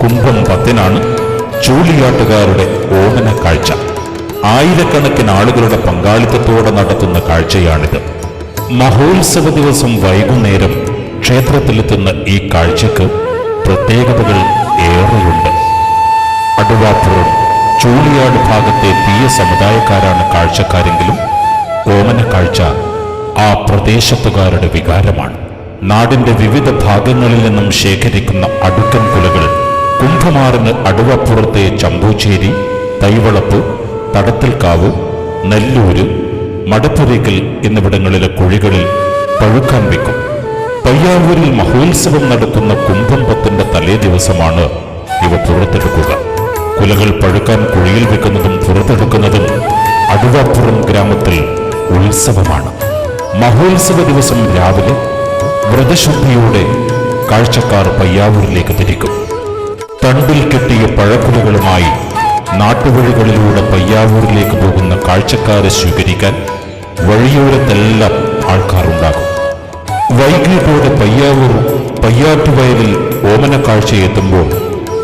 Speaker 10: കുംഭം 10-നാണ് ചൂളിയാട്ടുകാരുടെ ഓമന കാഴ്ച. ആയിരക്കണക്കിന് ആളുകളുടെ പങ്കാളിത്തത്തോടെ നടത്തുന്ന കാഴ്ചയാണിത്. മഹോത്സവ ദിവസം വൈകുന്നേരം ക്ഷേത്രത്തിലെത്തുന്ന ഈ കാഴ്ചക്ക് പ്രത്യേകതകൾ ഏറെയുണ്ട്. അടുവാപ്പുറം, ചൂളിയാട് ഭാഗത്തെ തീയ സമുദായക്കാരാണ് കാഴ്ചക്കാരെങ്കിലും ഓമന കാഴ്ച ആ പ്രദേശത്തുകാരുടെ വികാരമാണ്. നാടിന്റെ വിവിധ ഭാഗങ്ങളിൽ നിന്നും ശേഖരിക്കുന്ന അടുക്കൻ കുലകൾ കുംഭമാറിന് അടുവപ്പുറത്തെ ചമ്പൂച്ചേരി, തൈവളപ്പ്, തടത്തിൽക്കാവ്, നെല്ലൂര്, മടപ്പുരയ്ക്കൽ എന്നിവിടങ്ങളിലെ കുഴികളിൽ പഴുക്കാൻ വെക്കും. പയ്യാവൂരിൽ മഹോത്സവം നടത്തുന്ന കുംഭം 10-ന്റെ തലേ ദിവസമാണ് ഇവ പുറത്തെടുക്കുക. കുലകൾ പഴുക്കാൻ കുഴിയിൽ വെക്കുന്നതും പുറത്തെടുക്കുന്നതും അടുവാപ്പുറം ഗ്രാമത്തിൽ ഉത്സവമാണ്. മഹോത്സവ ദിവസം രാവിലെ വ്രതശുദ്ധിയോടെ കാഴ്ചക്കാർ പയ്യാവൂരിലേക്ക് തിരിക്കും. തണ്ടിൽ കെട്ടിയ പഴക്കുലകളുമായി നാട്ടുവഴികളിലൂടെ പയ്യാവൂരിലേക്ക് പോകുന്ന കാഴ്ചക്കാരെ സ്വീകരിക്കാൻ വഴിയോരത്തെല്ലാം ആൾക്കാരുണ്ടാകും. വൈകിട്ടോടെ പയ്യാവൂർ പയ്യാറ്റുവയലിൽ ഓമന കാഴ്ചയെത്തുമ്പോൾ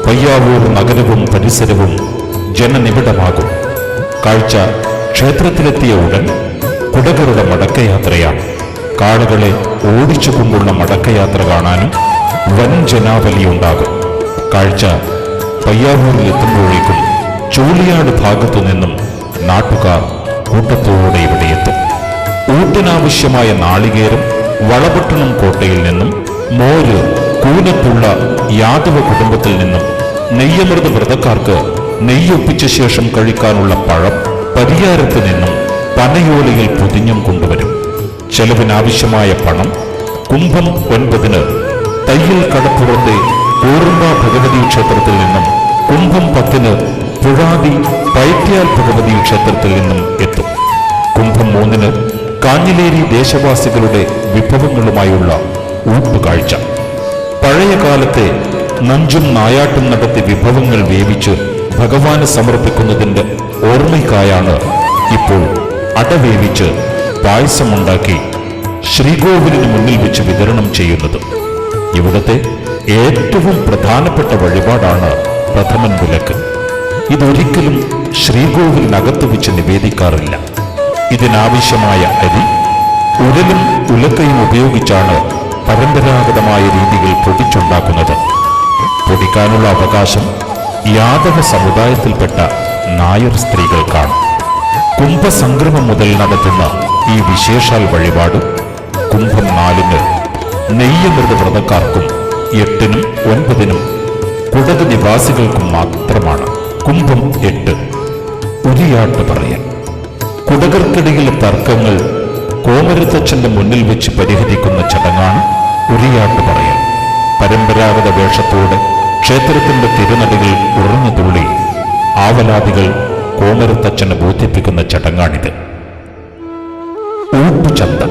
Speaker 10: പയ്യാവൂർ നഗരവും പരിസരവും ജനനിബിഡമാകും. കാഴ്ച ക്ഷേത്രത്തിലെത്തിയ ഉടൻ കുടകരുടെ മടക്കയാത്രയാണ്. കാളകളെ ഓടിച്ചുകൊണ്ടുള്ള മടക്കയാത്ര കാണാനും വൻ ജനാവലിയുണ്ടാകും. കാഴ്ച പയ്യാവൂരിൽ എത്തുമ്പോഴേക്കും ചൂളിയാട് ഭാഗത്തു നിന്നും നാട്ടുകാർ കൂട്ടത്തോടെ ഇവിടെ എത്തും. ഊട്ടിനാവശ്യമായ നാളികേരം വളപട്ടണം കോട്ടയിൽ നിന്നും, മോര് കൂനത്തുള്ള യാദവ കുടുംബത്തിൽ നിന്നും, നെയ്യമൃത വ്രതക്കാർക്ക് നെയ്യൊപ്പിച്ച ശേഷം കഴിക്കാനുള്ള പഴം പരിയാരത്ത് നിന്നും പനയോലയിൽ പൊതിഞ്ഞും കൊണ്ടുവരും. ചെലവിനാവശ്യമായ പണം കുംഭം 9-ന് തയ്യൽ കടപ്പുറത്തെ കൂറുമ്പ ഭഗവതി ക്ഷേത്രത്തിൽ നിന്നും, കുംഭം 10-ന് പുഴാതി പൈത്യാൽ ഭഗവതി ക്ഷേത്രത്തിൽ നിന്നും എത്തും. കുംഭം 3-ന് കാഞ്ഞിലേരി ദേശവാസികളുടെ വിഭവങ്ങളുമായുള്ള ഊട്ടുകാഴ്ച. പഴയ കാലത്തെ നഞ്ചും നായാട്ടും നടത്തി വിഭവങ്ങൾ വേവിച്ച് ഭഗവാന് സമർപ്പിക്കുന്നതിന്റെ ഓർമ്മയ്ക്കായാണ് ഇപ്പോൾ അടവേവിച്ച് പായസമുണ്ടാക്കി ശ്രീകോവിലിന് മുന്നിൽ വെച്ച് വിതരണം ചെയ്യുന്നത്. ഇവിടുത്തെ ഏറ്റവും പ്രധാനപ്പെട്ട വഴിപാടാണ് പ്രഥമൻ വിലക്ക്. ഇതൊരിക്കലും ശ്രീകോവിലിനകത്ത് വെച്ച് നിവേദിക്കാറില്ല. ഇതിനാവശ്യമായ അരി ഉരലും ഉലക്കയും ഉപയോഗിച്ചാണ് പരമ്പരാഗതമായ രീതിയിൽ പൊടിച്ചുണ്ടാക്കുന്നത്. പൊടിക്കാനുള്ള അവകാശം യാദവ സമുദായത്തിൽപ്പെട്ട നായർ സ്ത്രീകൾക്കാണ്. കുംഭസംക്രമം മുതൽ നടത്തുന്ന ഈ വിശേഷാൽ വഴിപാട് കുംഭം 4-ന് നെയ്യമൃത വ്രതക്കാർക്കും 8-നും 9-നും കുടക് നിവാസികൾക്കും മാത്രമാണ്. കുംഭം 8 ഉരിയാട്ട് പറയൽ. കുടകർക്കിടയിലെ തർക്കങ്ങൾ കോമരത്തച്ഛന്റെ മുന്നിൽ വെച്ച് പരിഹരിക്കുന്ന ചടങ്ങാണ് ഉരിയാട്ട് പറയൽ. പരമ്പരാഗത വേഷത്തോടെ ക്ഷേത്രത്തിന്റെ തിരുനടയിൽ ഉറഞ്ഞു തുള്ളി ആവലാദികൾ കോമരത്തച്ഛനെ ബോധിപ്പിക്കുന്ന ചടങ്ങാണിത്. ഊട്ടുചന്ത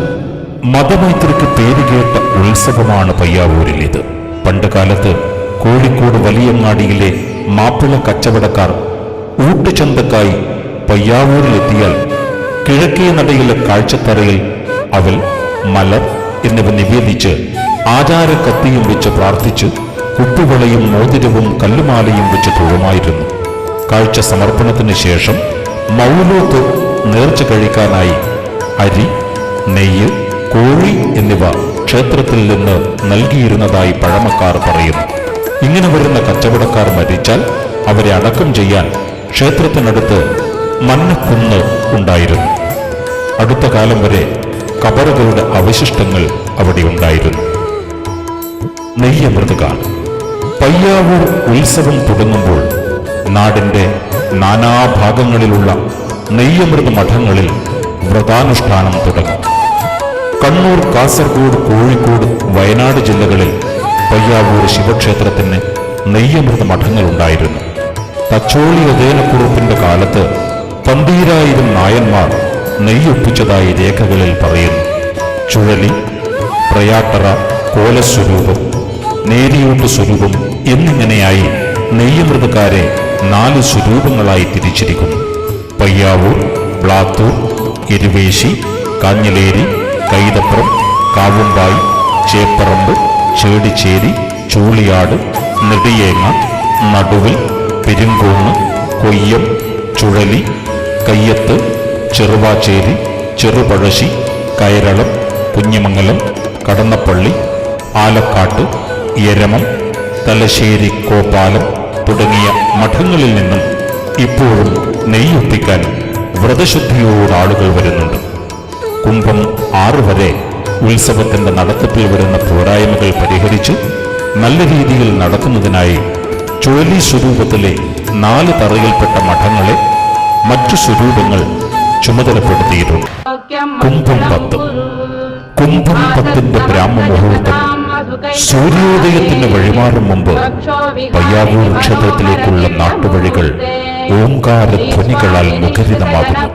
Speaker 10: മതമൈത്രിക്ക് പേരുകേട്ട ഉത്സവമാണ് പയ്യാവൂരിലേത്. പണ്ടുകാലത്ത് കോഴിക്കോട് വലിയങ്ങാടിയിലെ മാപ്പിള കച്ചവടക്കാർ ഊട്ടുചന്തക്കായി പയ്യാവൂരിലെത്തിയാൽ കിഴക്കേ നടയിലെ കാഴ്ചത്തറയിൽ അവൽ, മലർ എന്നിവ നിവേദിച്ച് ആചാരക്കത്തിയും വെച്ച് പ്രാർത്ഥിച്ച് കുപ്പിവളയും മോതിരവും കല്ലുമാലയും വെച്ച് തൊഴുമായിരുന്നു. കാഴ്ച സമർപ്പണത്തിന് ശേഷം മൗലൂത്ത് നേർച്ച കഴിക്കാനായി അരി, നെയ്യ്, കോഴി എന്നിവ ക്ഷേത്രത്തിൽ നിന്ന് നൽകിയിരുന്നതായി പഴമക്കാർ പറയുന്നു. ഇങ്ങനെ വരുന്ന കച്ചവടക്കാർ മരിച്ചാൽ അവരെ അടക്കം ചെയ്യാൻ ക്ഷേത്രത്തിനടുത്ത് മന്നക്കുന്ന് ഉണ്ടായിരുന്നു. അടുത്ത കാലം വരെ കബറുകളുടെ അവശിഷ്ടങ്ങൾ അവിടെ ഉണ്ടായിരുന്നു. നെയ്യമൃതുകാർ പയ്യാവൂർ ഉത്സവം തുടങ്ങുമ്പോൾ നാടിന്റെ നാനാഭാഗങ്ങളിലുള്ള നെയ്യമൃത് മഠങ്ങളിൽ വ്രതാനുഷ്ഠാനം തുടങ്ങും. കണ്ണൂർ, കാസർഗോഡ്, കോഴിക്കോട്, വയനാട് ജില്ലകളിൽ പയ്യാവൂർ ശിവക്ഷേത്രത്തിന് നെയ്യമൃത് മഠങ്ങളുണ്ടായിരുന്നു. തച്ചോളി ഉദയനക്കുറുപ്പിന്റെ കാലത്ത് 12,000 നായന്മാർ നെയ്യൊപ്പിച്ചതായി രേഖകളിൽ പറയുന്നു. ചുഴലി, പ്രയാട്ടറ, കോലസ്വരൂപം, നേരിയൂട്ട് സ്വരൂപം എന്നിങ്ങനെയായി നെയ്യമൃതക്കാരെ 4 സ്വരൂപങ്ങളായി തിരിച്ചിരിക്കുന്നു. പയ്യാവൂർ, ബ്ലാത്തൂർ, എരുവേശി, കാഞ്ഞിലേരി, കൈതപ്പുറം, കാവുമ്പായി, ചേപ്പറമ്പ്, ചേടിച്ചേരി, ചൂളിയാട്, നെടിയേങ്ങ, നടുവിൽ, പെരുങ്കോന്ന്, കൊയ്യം, ചുഴലി, കയ്യത്ത്, ചെറുവാച്ചേരി, ചെറുപഴശ്ശി, കയരളം, കുഞ്ഞിമംഗലം, കടന്നപ്പള്ളി, ആലക്കാട്ട്, യരമം, തലശ്ശേരി, കോപ്പാലം തുടങ്ങിയ മഠങ്ങളിൽ നിന്നും ഇപ്പോഴും നെയ്യൊപ്പിക്കാൻ വ്രതശുദ്ധിയോട് ആളുകൾ വരുന്നുണ്ട്. കുംഭം 6 വരെ ഉത്സവത്തിന്റെ നടത്തിപ്പിൽ വരുന്ന പോരായ്മകൾ പരിഹരിച്ച് നല്ല രീതിയിൽ നടത്തുന്നതിനായി ചുഴലി സ്വരൂപത്തിലെ 4 തറയിൽപ്പെട്ട മഠങ്ങളെ മറ്റു സ്വരൂപങ്ങൾ ചുമതലപ്പെടുത്തിയിട്ടുണ്ട്. കുംഭം 10 കുംഭം 10ന്റെ ബ്രാഹ്മമുഹൂർത്തം സൂര്യോദയത്തിന് വഴിമാറും മുമ്പ് പയ്യാവൂർ ക്ഷേത്രത്തിലേക്കുള്ള നാട്ടുവഴികൾ ഓംകാരധ്വനികളാൽ മുഖരിതമാകുന്നു.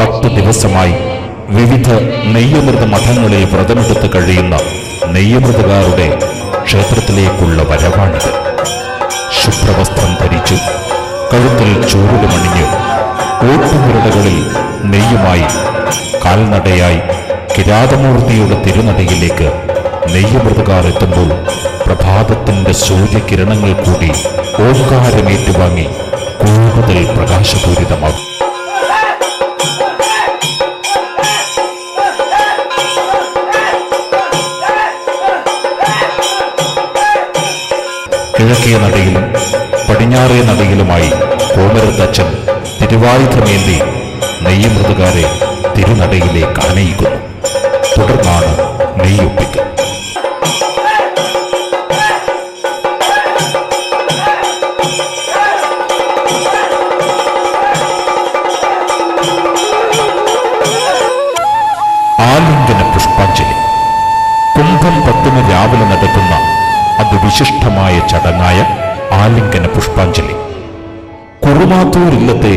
Speaker 10: 10 ദിവസമായി വിവിധ നെയ്യമൃത മഠങ്ങളിൽ വ്രതമെടുത്ത് കഴിയുന്ന നെയ്യമൃതകാരുടെ ക്ഷേത്രത്തിലേക്കുള്ള വരവാണിത്. ശുഭ്രവസ്ത്രം ധരിച്ച് കഴുത്തിൽ ചൂരുടുമണിഞ്ഞ് ഓട്ടുമുരടകളിൽ നെയ്യുമായി കാൽനടയായി കിരാതമൂർത്തിയുടെ തിരുനടയിലേക്ക് നെയ്യമൃതകാർ എത്തുമ്പോൾ പ്രഭാതത്തിന്റെ സൂര്യകിരണങ്ങൾ കൂടി ഓംകാരമേറ്റുവാങ്ങി കൂടുതൽ പ്രകാശപൂരിതമാകും. കിഴക്കേ നടയിലും പടിഞ്ഞാറേ നടയിലുമായി കോമരത്തച്ഛൻ തിരുവായുധമേന്തി നെയ്യമൃതകാരെ തിരുനടയിലേക്ക് ആനയിക്കുന്നു. തുടർന്നാണ് നെയ്യൊപ്പിക്കൽ. ആലിംഗന പുഷ്പാഞ്ജലി കുംഭം 10 രാവിലെ നടക്കുന്ന അതിവിശിഷ്ടമായ ചടങ്ങായ ആലിംഗന പുഷ്പാഞ്ജലി കുറുമാത്തൂർ ഇല്ലത്തെ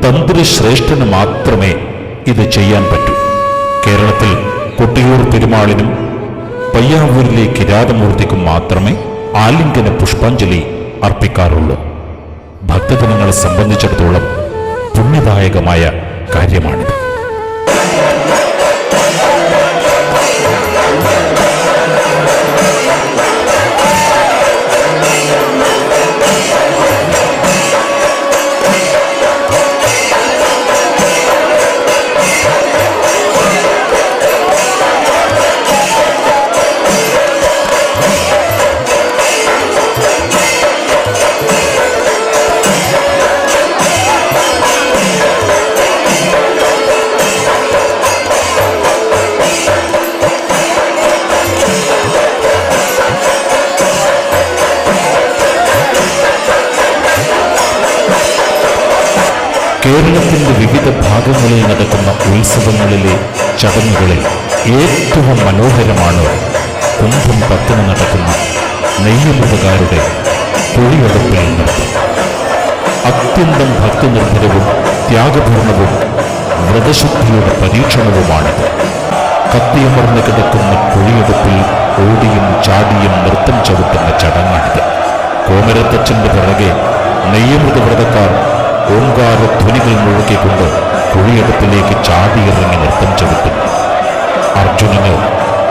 Speaker 10: തന്ത്രിശ്രേഷ്ഠന് മാത്രമേ ഇത് ചെയ്യാൻ പറ്റൂ. കേരളത്തിൽ കൊട്ടിയൂർ പെരുമാളിനും പയ്യാവൂരിലെ കിരാതമൂർത്തിക്കും മാത്രമേ ആലിംഗന പുഷ്പാഞ്ജലി അർപ്പിക്കാറുള്ളൂ. ഭക്തജനങ്ങളെ സംബന്ധിച്ചിടത്തോളം പുണ്യദായകമായ കാര്യമാണിത്. കേരളത്തിന്റെ വിവിധ ഭാഗങ്ങളിൽ നടക്കുന്ന ഉത്സവങ്ങളിലെ ചടങ്ങുകളിൽ ഏറ്റവും മനോഹരമാണ് കുംഭം 10 നടക്കുന്ന നെയ്യമൃതകാരുടെ കുഴിയെടുപ്പിൽ നൃത്തം. അത്യന്തം ഭക്തിനിർഭരവും ത്യാഗപൂർണവും വ്രതശുദ്ധിയുടെ പരീക്ഷണവുമാണിത്. കത്തിയമർന്ന് കിടക്കുന്ന കുഴിയെടുപ്പിൽ ഓടിയും ചാടിയും നൃത്തം ചവിട്ടുന്ന ചടങ്ങാണിത്. കോമരത്തച്ഛന്റെ പിറകെ നെയ്യമൃത വ്രതക്കാർ ഓങ്കാര ധ്വനികൾ മുഴക്കിക്കൊണ്ട് കുഴിയെടുപ്പിലേക്ക് ചാടിയിറങ്ങി നൃത്തം ചവിട്ടുന്നു. അർജുനന്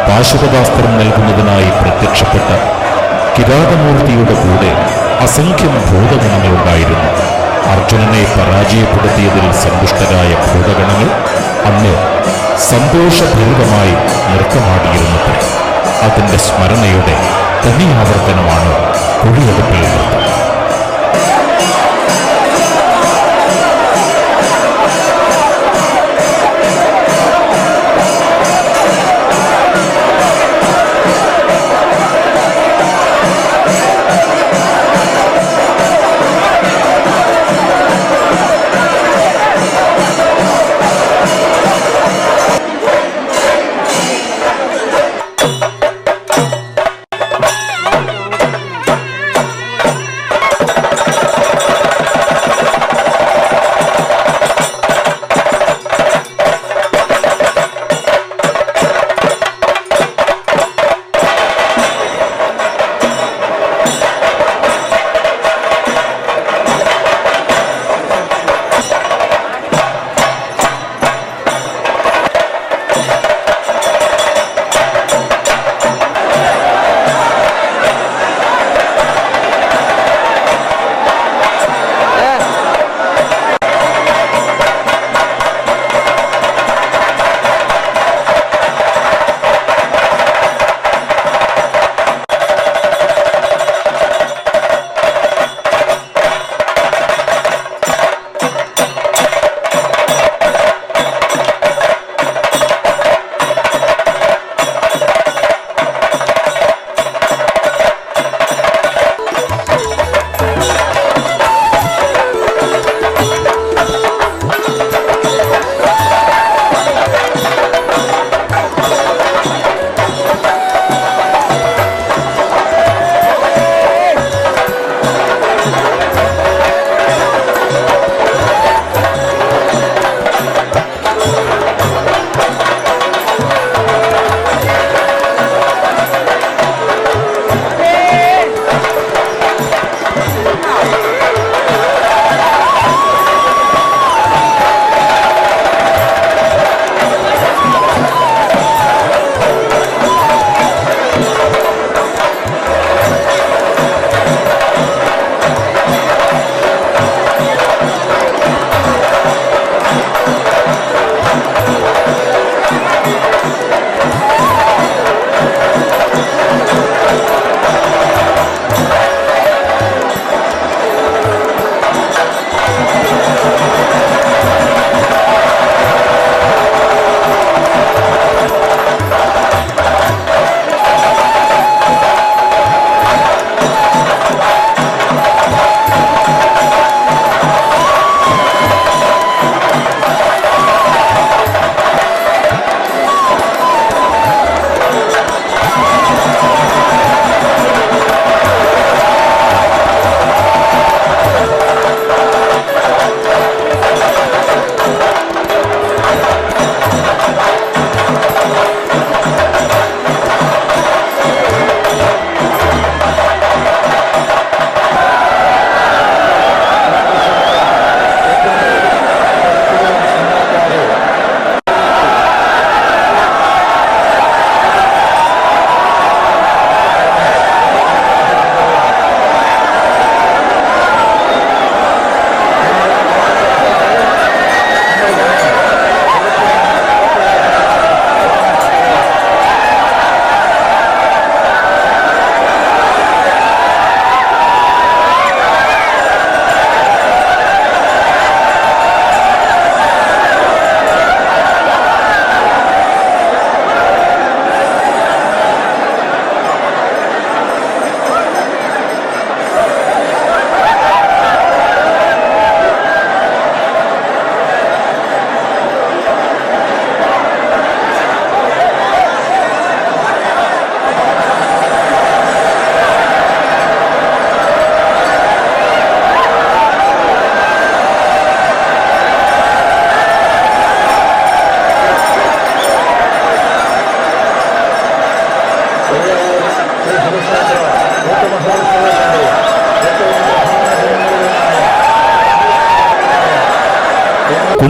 Speaker 10: പാശുപതാസ്ത്രം നൽകുന്നതിനായി പ്രത്യക്ഷപ്പെട്ട കിരാതമൂർത്തിയുടെ കൂടെ അസംഖ്യം ഭൂതഗണങ്ങളുണ്ടായിരുന്നു. അർജുനനെ പരാജയപ്പെടുത്തിയതിൽ സന്തുഷ്ടരായ ഭൂതഗണങ്ങൾ അന്ന് സന്തോഷപൂർവമായി നൃത്തമാടിയിരുന്നത്. അതിൻ്റെ സ്മരണയുടെ തനി ആവർത്തനമാണ് കുഴിയെടുപ്പിൽ നൃത്തം.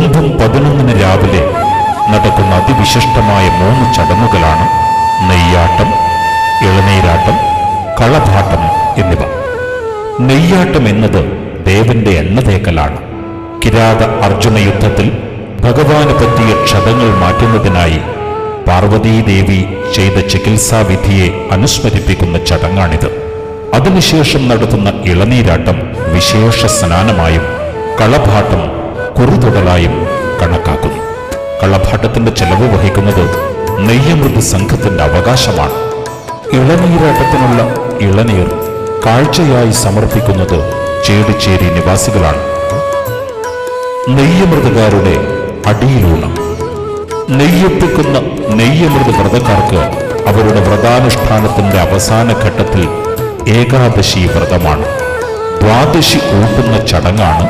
Speaker 10: കുംഭം 11 രാവിലെ നടക്കുന്ന അതിവിശിഷ്ടമായ 3 ചടങ്ങുകളാണ് നെയ്യാട്ടം, ഇളനീരാട്ടം, കളഭാട്ടം എന്നിവ. നെയ്യാട്ടം എന്നത് ദേവന്റെ എണ്ണതേക്കലാണ്. കിരാത അർജുന യുദ്ധത്തിൽ ഭഗവാന് പറ്റിയ ക്ഷതങ്ങൾ മാറ്റുന്നതിനായി പാർവതീദേവി ചെയ്ത ചികിത്സാവിധിയെ അനുസ്മരിപ്പിക്കുന്ന ചടങ്ങാണിത്. അതിനുശേഷം നടത്തുന്ന ഇളനീരാട്ടം വിശേഷ സ്നാനമായും കളഭാട്ടം കുറുതൊടലായും കണക്കാക്കുന്നു. കളഭാട്ടത്തിന്റെ ചെലവ് വഹിക്കുന്നത് നെയ്യമൃത് സംഘത്തിന്റെ അവകാശമാണ്. ഇളനീരാട്ടത്തിനുള്ള ഇളനീർ കാഴ്ചയായി സമർപ്പിക്കുന്നത് ചേടിച്ചേരി നിവാസികളാണ്. നെയ്യമൃതകാരുടെ അടിയിലൂണം. നെയ്യൊപ്പിക്കുന്ന നെയ്യമൃത് വ്രതക്കാർക്ക് അവരുടെ വ്രതാനുഷ്ഠാനത്തിന്റെ അവസാന ഘട്ടത്തിൽ ഏകാദശി വ്രതമാണ്. ദ്വാദശി ഊട്ടുന്ന ചടങ്ങാണ്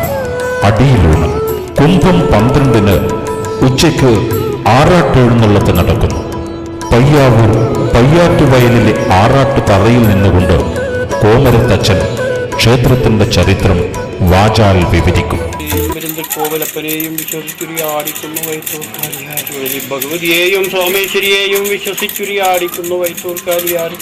Speaker 10: അടിയിലൂണം. കുംഭം 12 ഉച്ചയ്ക്ക് ആറാട്ടെഴുന്നള്ളത്ത് നടക്കുന്നു. പയ്യാവൂർ പയ്യാറ്റുവയലിലെ ആറാട്ട് തറയിൽ നിന്നുകൊണ്ട് കോമരത്തച്ഛൻ ക്ഷേത്രത്തിന്റെ ചരിത്രം വാചാൽ വിവരിക്കും.
Speaker 11: കോവലപ്പനെയും വിശ്വസിച്ചുരിയാടിക്കുന്നു വൈത്തൂർക്കാരിയാരി, ഭഗവതിയെയും സോമേശ്വരിയെയും വിശ്വസിച്ചുരിയാടിക്കുന്നു വൈത്തൂർക്കാരിയാരി,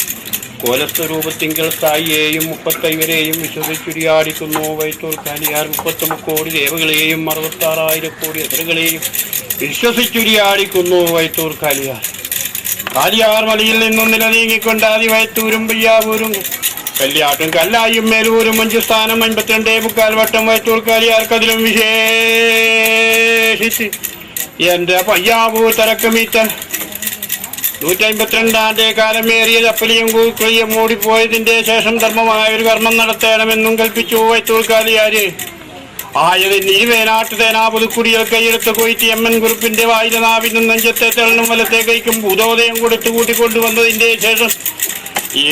Speaker 11: കോലസ്വരൂപത്തിങ്കൽ സ്ഥായിയെയും 35 വിശ്വസിച്ചുരിയാടിക്കുന്നു വൈത്തൂർക്കാരിയാർ, 33 കോടി ദേവകളെയും 66,000 കോടി എതിരുകളെയും വിശ്വസിച്ചുരിയാടിക്കുന്നു വൈത്തൂർക്കാരിയാർ. കാലിയാർ മലയിൽ നിന്നും നിലനീങ്ങിക്കൊണ്ടാതി വൈത്തൂരും പയ്യാവൂരും കല്യാട്ടും കല്ലായും മേലൂരും 5 സ്ഥാനം 52.25 വട്ടം വൈത്തൂർക്കാരിയാർക്കതിലും വിശേഷിച്ച് എന്റെ പയ്യാവൂർ തരക്കമീറ്റ 152 കാലമേറിയ ചപ്പലിയും കൂക്കളിയും മൂടിപ്പോയതിന്റെ ശേഷം ധർമ്മമായ ഒരു കർമ്മം നടത്തണമെന്നും കൽപ്പിച്ചു വൈത്തൂർക്കാരിയാര്. ആയതിന് ഇരുവേനാട്ട് തേനാ പുതുക്കുടിയിൽ കൈയെടുത്ത് കൊയ്ത്തി എമ്മൻ കുറുപ്പിന്റെ വായിലെ നാവിനും നെഞ്ചത്തെ തെളിനും വലത്തെ കൈക്കും ഭൂതോദയം കൊടുത്തു കൂട്ടിക്കൊണ്ടുവന്നതിന്റെ ശേഷം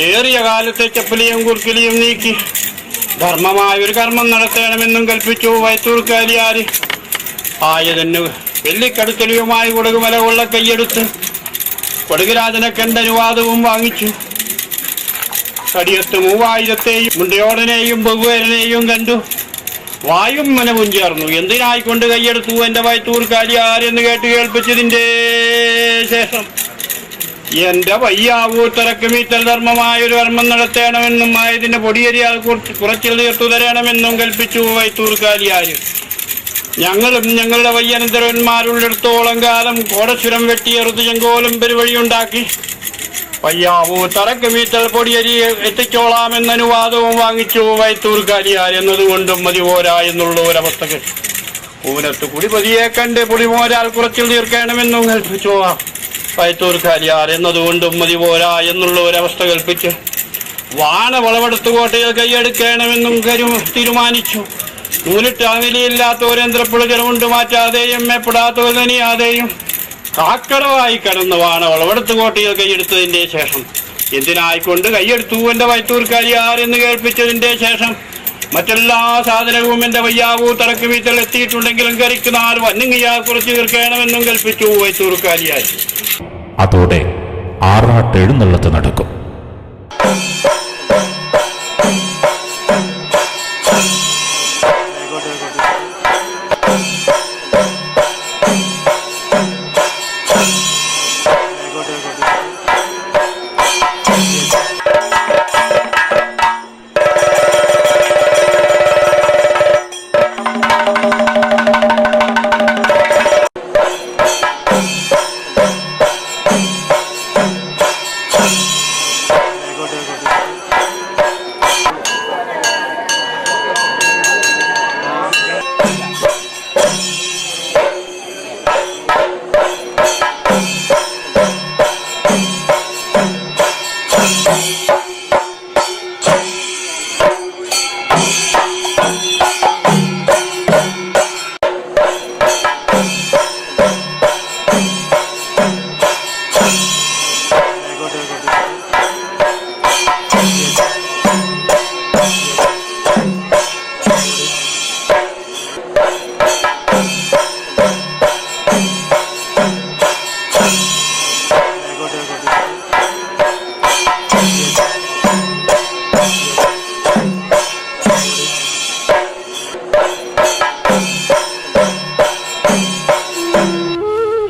Speaker 11: ഏറിയ കാലത്തെ ചപ്പലിയും കുറുക്കിലിയും നീക്കി ധർമ്മമായ ഒരു കർമ്മം നടത്തണമെന്നും കൽപ്പിച്ചു വൈത്തൂർക്കാരിയാര്. ആയതിന് വെള്ളിക്കടുത്തലിയുമായി കൊടുകുമല കൊള്ള കൈയെടുത്ത് കൊടുകുരാജനെ കണ്ട അനുവാദവും വാങ്ങിച്ചു. കടിയത്ത് 3000 മുണ്ടയോടനെയും ബഹുവേരനെയും കണ്ടു. വായും മനവും ചേർന്നു. എന്തിനായിക്കൊണ്ട് കൈയെടുത്തു എന്റെ വൈത്തൂർക്കാരിയാരെന്ന് കേട്ട് കേൾപ്പിച്ചതിന്റെ ശേഷം എന്റെ പയ്യാവൂർ തറക്കുമീറ്റൽ ധർമ്മമായൊരു കർമ്മം നടത്തണമെന്നും ആയതിന്റെ പൊടിയരിയാൽ കുറച്ചിൽ തീർത്തു തരണമെന്നും കൽപ്പിച്ചു വൈത്തൂർക്കാരിയാര്. ഞങ്ങളും ഞങ്ങളുടെ വയ്യനന്തരന്മാരുള്ളിടത്തോളം കാലം കോടച്ചുരം വെട്ടിയെറുത്ത് ചെങ്കോലും പെരുവഴിയുണ്ടാക്കി പയ്യാവൂർ തറക്കുമീറ്റൽ പൊടിയരി എത്തിച്ചോളാമെന്ന അനുവാദവും വാങ്ങിച്ചു വൈത്തൂർക്കാരിയാർ. എന്നതുകൊണ്ടും മതി പോരാ എന്നുള്ള ഒരവസ്ഥക്ക് പൂനത്ത് കുടിപതിയെ കണ്ട് പൊടിമോരാൽ കുറച്ചിൽ തീർക്കണമെന്നും കൽപ്പിച്ചു വൈത്തൂർക്കാരിയാർ. എന്നതുകൊണ്ടും മതി പോരാ എന്നുള്ള ഒരവസ്ഥ കൽപ്പിച്ച് വാണ വളവെടുത്ത് കോട്ടയിൽ കൈയെടുക്കണമെന്നും തീരുമാനിച്ചു. നൂലിട്ട് അനിലിയില്ലാത്ത ഒരേന്ദ്രപ്പുഴ ജലമുണ്ട് മാറ്റാതെയും മേപ്പെടാത്തനിയാതെയും കാക്കടവായി കടന്ന് വാണ വളവെടുത്ത് കോട്ടയിൽ കൈയെടുത്തതിന്റെ ശേഷം എന്തിനായിക്കൊണ്ട് കൈയെടുത്തു എന്റെ വൈത്തൂർക്കാരിയാർ എന്ന് കേൾപ്പിച്ചതിന്റെ ശേഷം മറ്റെല്ലാ സാധനവും എന്റെ വയ്യാവൂർ തറക്കുമീറ്റൽ എത്തിയിട്ടുണ്ടെങ്കിലും കരിക്ക് 4 വന്നുങ്ങിയാൽ കുറച്ച് തീർക്കണമെന്നും കൽപ്പിച്ചു വൈത്തൂർക്കാരിയാർ.
Speaker 10: അതോടെ ആറാട്ടെഴുന്നള്ളത്ത് നടക്കും.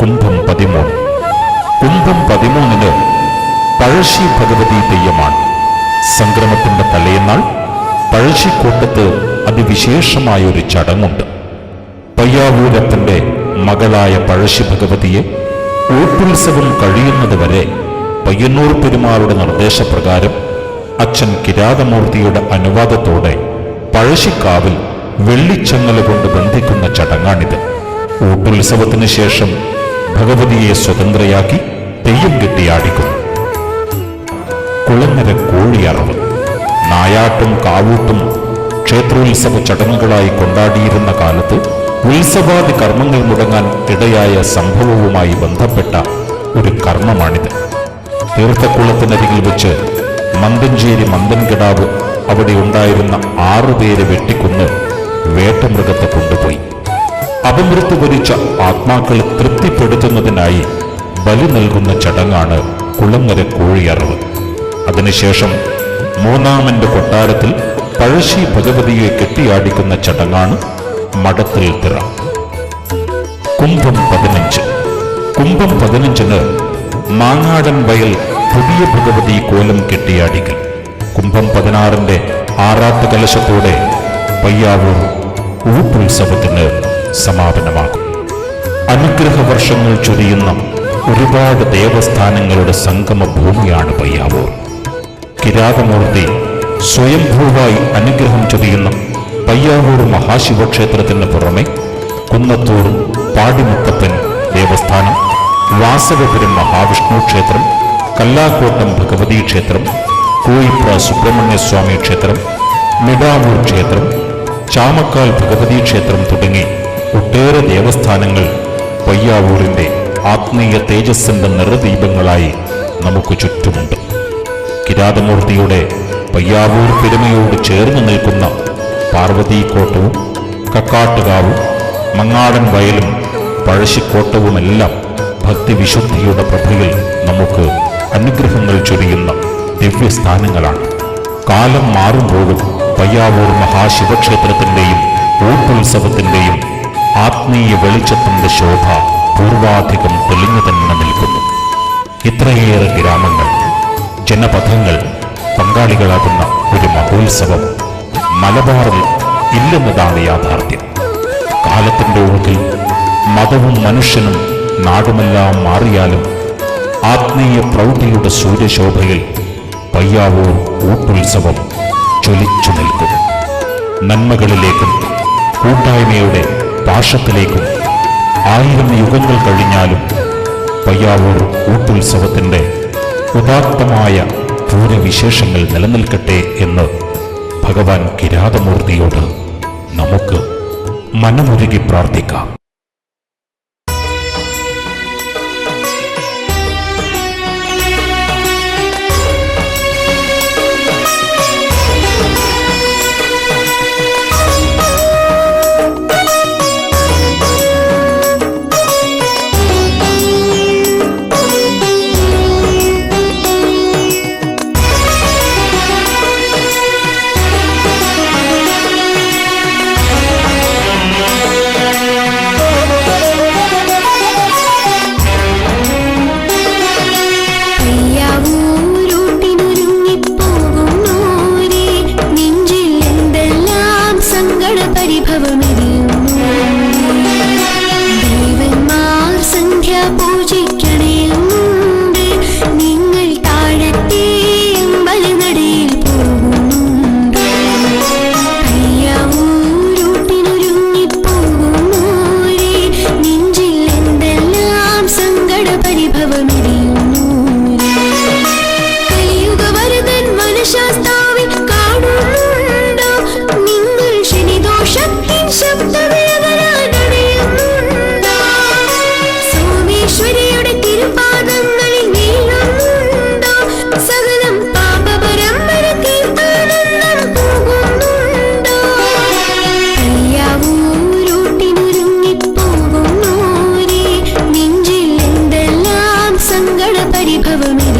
Speaker 10: കുംഭം 13. കുംഭം 13 പഴശ്ശി ഭഗവതി തെയ്യമാണ്. സംക്രമത്തിന്റെ തലേന്നാൾ പഴശ്ശിക്കോട്ടത്ത് അതിവിശേഷമായൊരു ചടങ്ങുണ്ട്. പയ്യാവൂരപ്പന്റെ മകളായ പഴശ്ശി ഭഗവതിയെ ഊട്ടുത്സവം കഴിയുന്നതുവരെ പയ്യന്നൂർ പെരുമാളുടെ നിർദ്ദേശപ്രകാരം അച്ഛൻ കിരാതമൂർത്തിയുടെ അനുവാദത്തോടെ പഴശ്ശിക്കാവിൽ വെള്ളിച്ചങ്ങല കൊണ്ട് ബന്ധിക്കുന്ന ചടങ്ങാണിത്. ഊട്ടുത്സവത്തിന് ശേഷം ഭഗവതിയെ സ്വതന്ത്രയാക്കി തെയ്യം കെട്ടിയാടിക്കുന്നു. കുളങ്ങര കോഴിയറവ്. നായാട്ടും കാവൂട്ടും ക്ഷേത്രോത്സവ ചടങ്ങുകളായി കൊണ്ടാടിയിരുന്ന കാലത്ത് ഉത്സവാദി കർമ്മങ്ങൾ മുടങ്ങാൻ ഇടയായ സംഭവവുമായി ബന്ധപ്പെട്ട ഒരു കർമ്മമാണിത്. തീർത്ഥക്കുളത്തിനരികിൽ വെച്ച് മന്തഞ്ചേരി മന്തൻകിടാവ് അവിടെ ഉണ്ടായിരുന്ന 6 പേരെ വെട്ടിക്കൊന്ന് വേട്ടമൃഗത്തെ കൊണ്ടുപോയി. അപമൃത്യു വരിച്ച ആത്മാക്കളെ തൃപ്തിപ്പെടുത്തുന്നതിനായി ബലി നൽകുന്ന ചടങ്ങാണ് കുളങ്ങര കോഴിയറവ്. അതിനുശേഷം മൂന്നാമന്റെ കൊട്ടാരത്തിൽ പഴശ്ശി ഭഗവതിയെ കെട്ടിയാടിക്കുന്ന ചടങ്ങാണ് മടത്തിൽ തിറ. കുംഭം 15. കുംഭം 15 മാങ്ങാടൻ വയൽ പുതിയ ഭഗവതി കോലം കെട്ടിയാടിക്കൽ. കുംഭം 16 ആറാട്ട് കലശത്തോടെ പയ്യാവൂർ ഊട്ടുത്സവത്തിന് സമാപനമാകും. അനുഗ്രഹ വർഷങ്ങൾ ചൊരിയുന്ന ഒരുപാട് ദേവസ്ഥാനങ്ങളുടെ സംഗമ ഭൂമിയാണ് പയ്യാവൂർ. കിരാതമൂർത്തി സ്വയംഭൂവായി അനുഗ്രഹം ചൊരിയുന്ന പയ്യാവൂർ മഹാശിവക്ഷേത്രത്തിന് പുറമെ കുന്നത്തൂർ പാടിമുത്തപ്പൻ ദേവസ്ഥാനം, വാസവപുരം മഹാവിഷ്ണു ക്ഷേത്രം, കല്ലാക്കോട്ടം ഭഗവതി ക്ഷേത്രം, കോയിപ്ര സുബ്രഹ്മണ്യസ്വാമി ക്ഷേത്രം, മിടാവൂർ ക്ഷേത്രം, ചാമക്കാൽ ഭഗവതി ക്ഷേത്രം തുടങ്ങി ഒട്ടേറെ ദേവസ്ഥാനങ്ങൾ പയ്യാവൂരിന്റെ ആത്മീയ തേജസ്സിന്റെ നിറദീപങ്ങളായി നമുക്ക് ചുറ്റുമുണ്ട്. കിരാതമൂർത്തിയുടെ പയ്യാവൂർ പെരുമയോട് ചേർന്ന് നിൽക്കുന്ന പാർവതീക്കോട്ടവും കക്കാട്ടുകാവും മങ്ങാടൻ വയലും പഴശ്ശിക്കോട്ടവുമെല്ലാം ഭക്തിവിശുദ്ധിയുടെ പ്രഭയിൽ നമുക്ക് അനുഗ്രഹങ്ങൾ ചൊരിയുന്ന ദിവ്യസ്ഥാനങ്ങളാണ്. കാലം മാറുമ്പോഴും പയ്യാവൂർ മഹാശിവക്ഷേത്രത്തിന്റെയും ഊട്ടുത്സവത്തിന്റെയും ആത്മീയ വെളിച്ചത്തിന്റെ ശോഭ പൂർവാധികം തെളിഞ്ഞു തന്നെ നിൽക്കുന്നു. ഇത്രയേറെ ഗ്രാമങ്ങൾ, ജനപഥങ്ങൾ പങ്കാളികളാകുന്ന ഒരു മഹോത്സവം മലബാറിൽ ഇല്ലെന്നതാണ് യാഥാർത്ഥ്യം. കാലത്തിന്റെ ഒഴുക്കിൽ മതവും മനുഷ്യനും നാടുമെല്ലാം മാറിയാലും ആത്മീയ പ്രൗഢിയുടെ സൂര്യശോഭയിൽ പയ്യാവൂർ ഊട്ടുത്സവം ജ്വലിച്ചു നിൽക്കും. നന്മകളിലേക്കും കൂട്ടായ്മയുടെ പാശത്തിലേക്കും 1000 യുഗങ്ങൾ കഴിഞ്ഞാലും പയ്യാവൂർ ഊട്ടുത്സവത്തിന്റെ ഉദാത്തമായ പൂരവിശേഷങ്ങൾ നിലനിൽക്കട്ടെ എന്ന് ഭഗവാൻ കിരാതമൂർത്തിയോട് നമുക്ക് മനമുരുകി പ്രാർത്ഥിക്കാം.
Speaker 9: പരിഭവമേ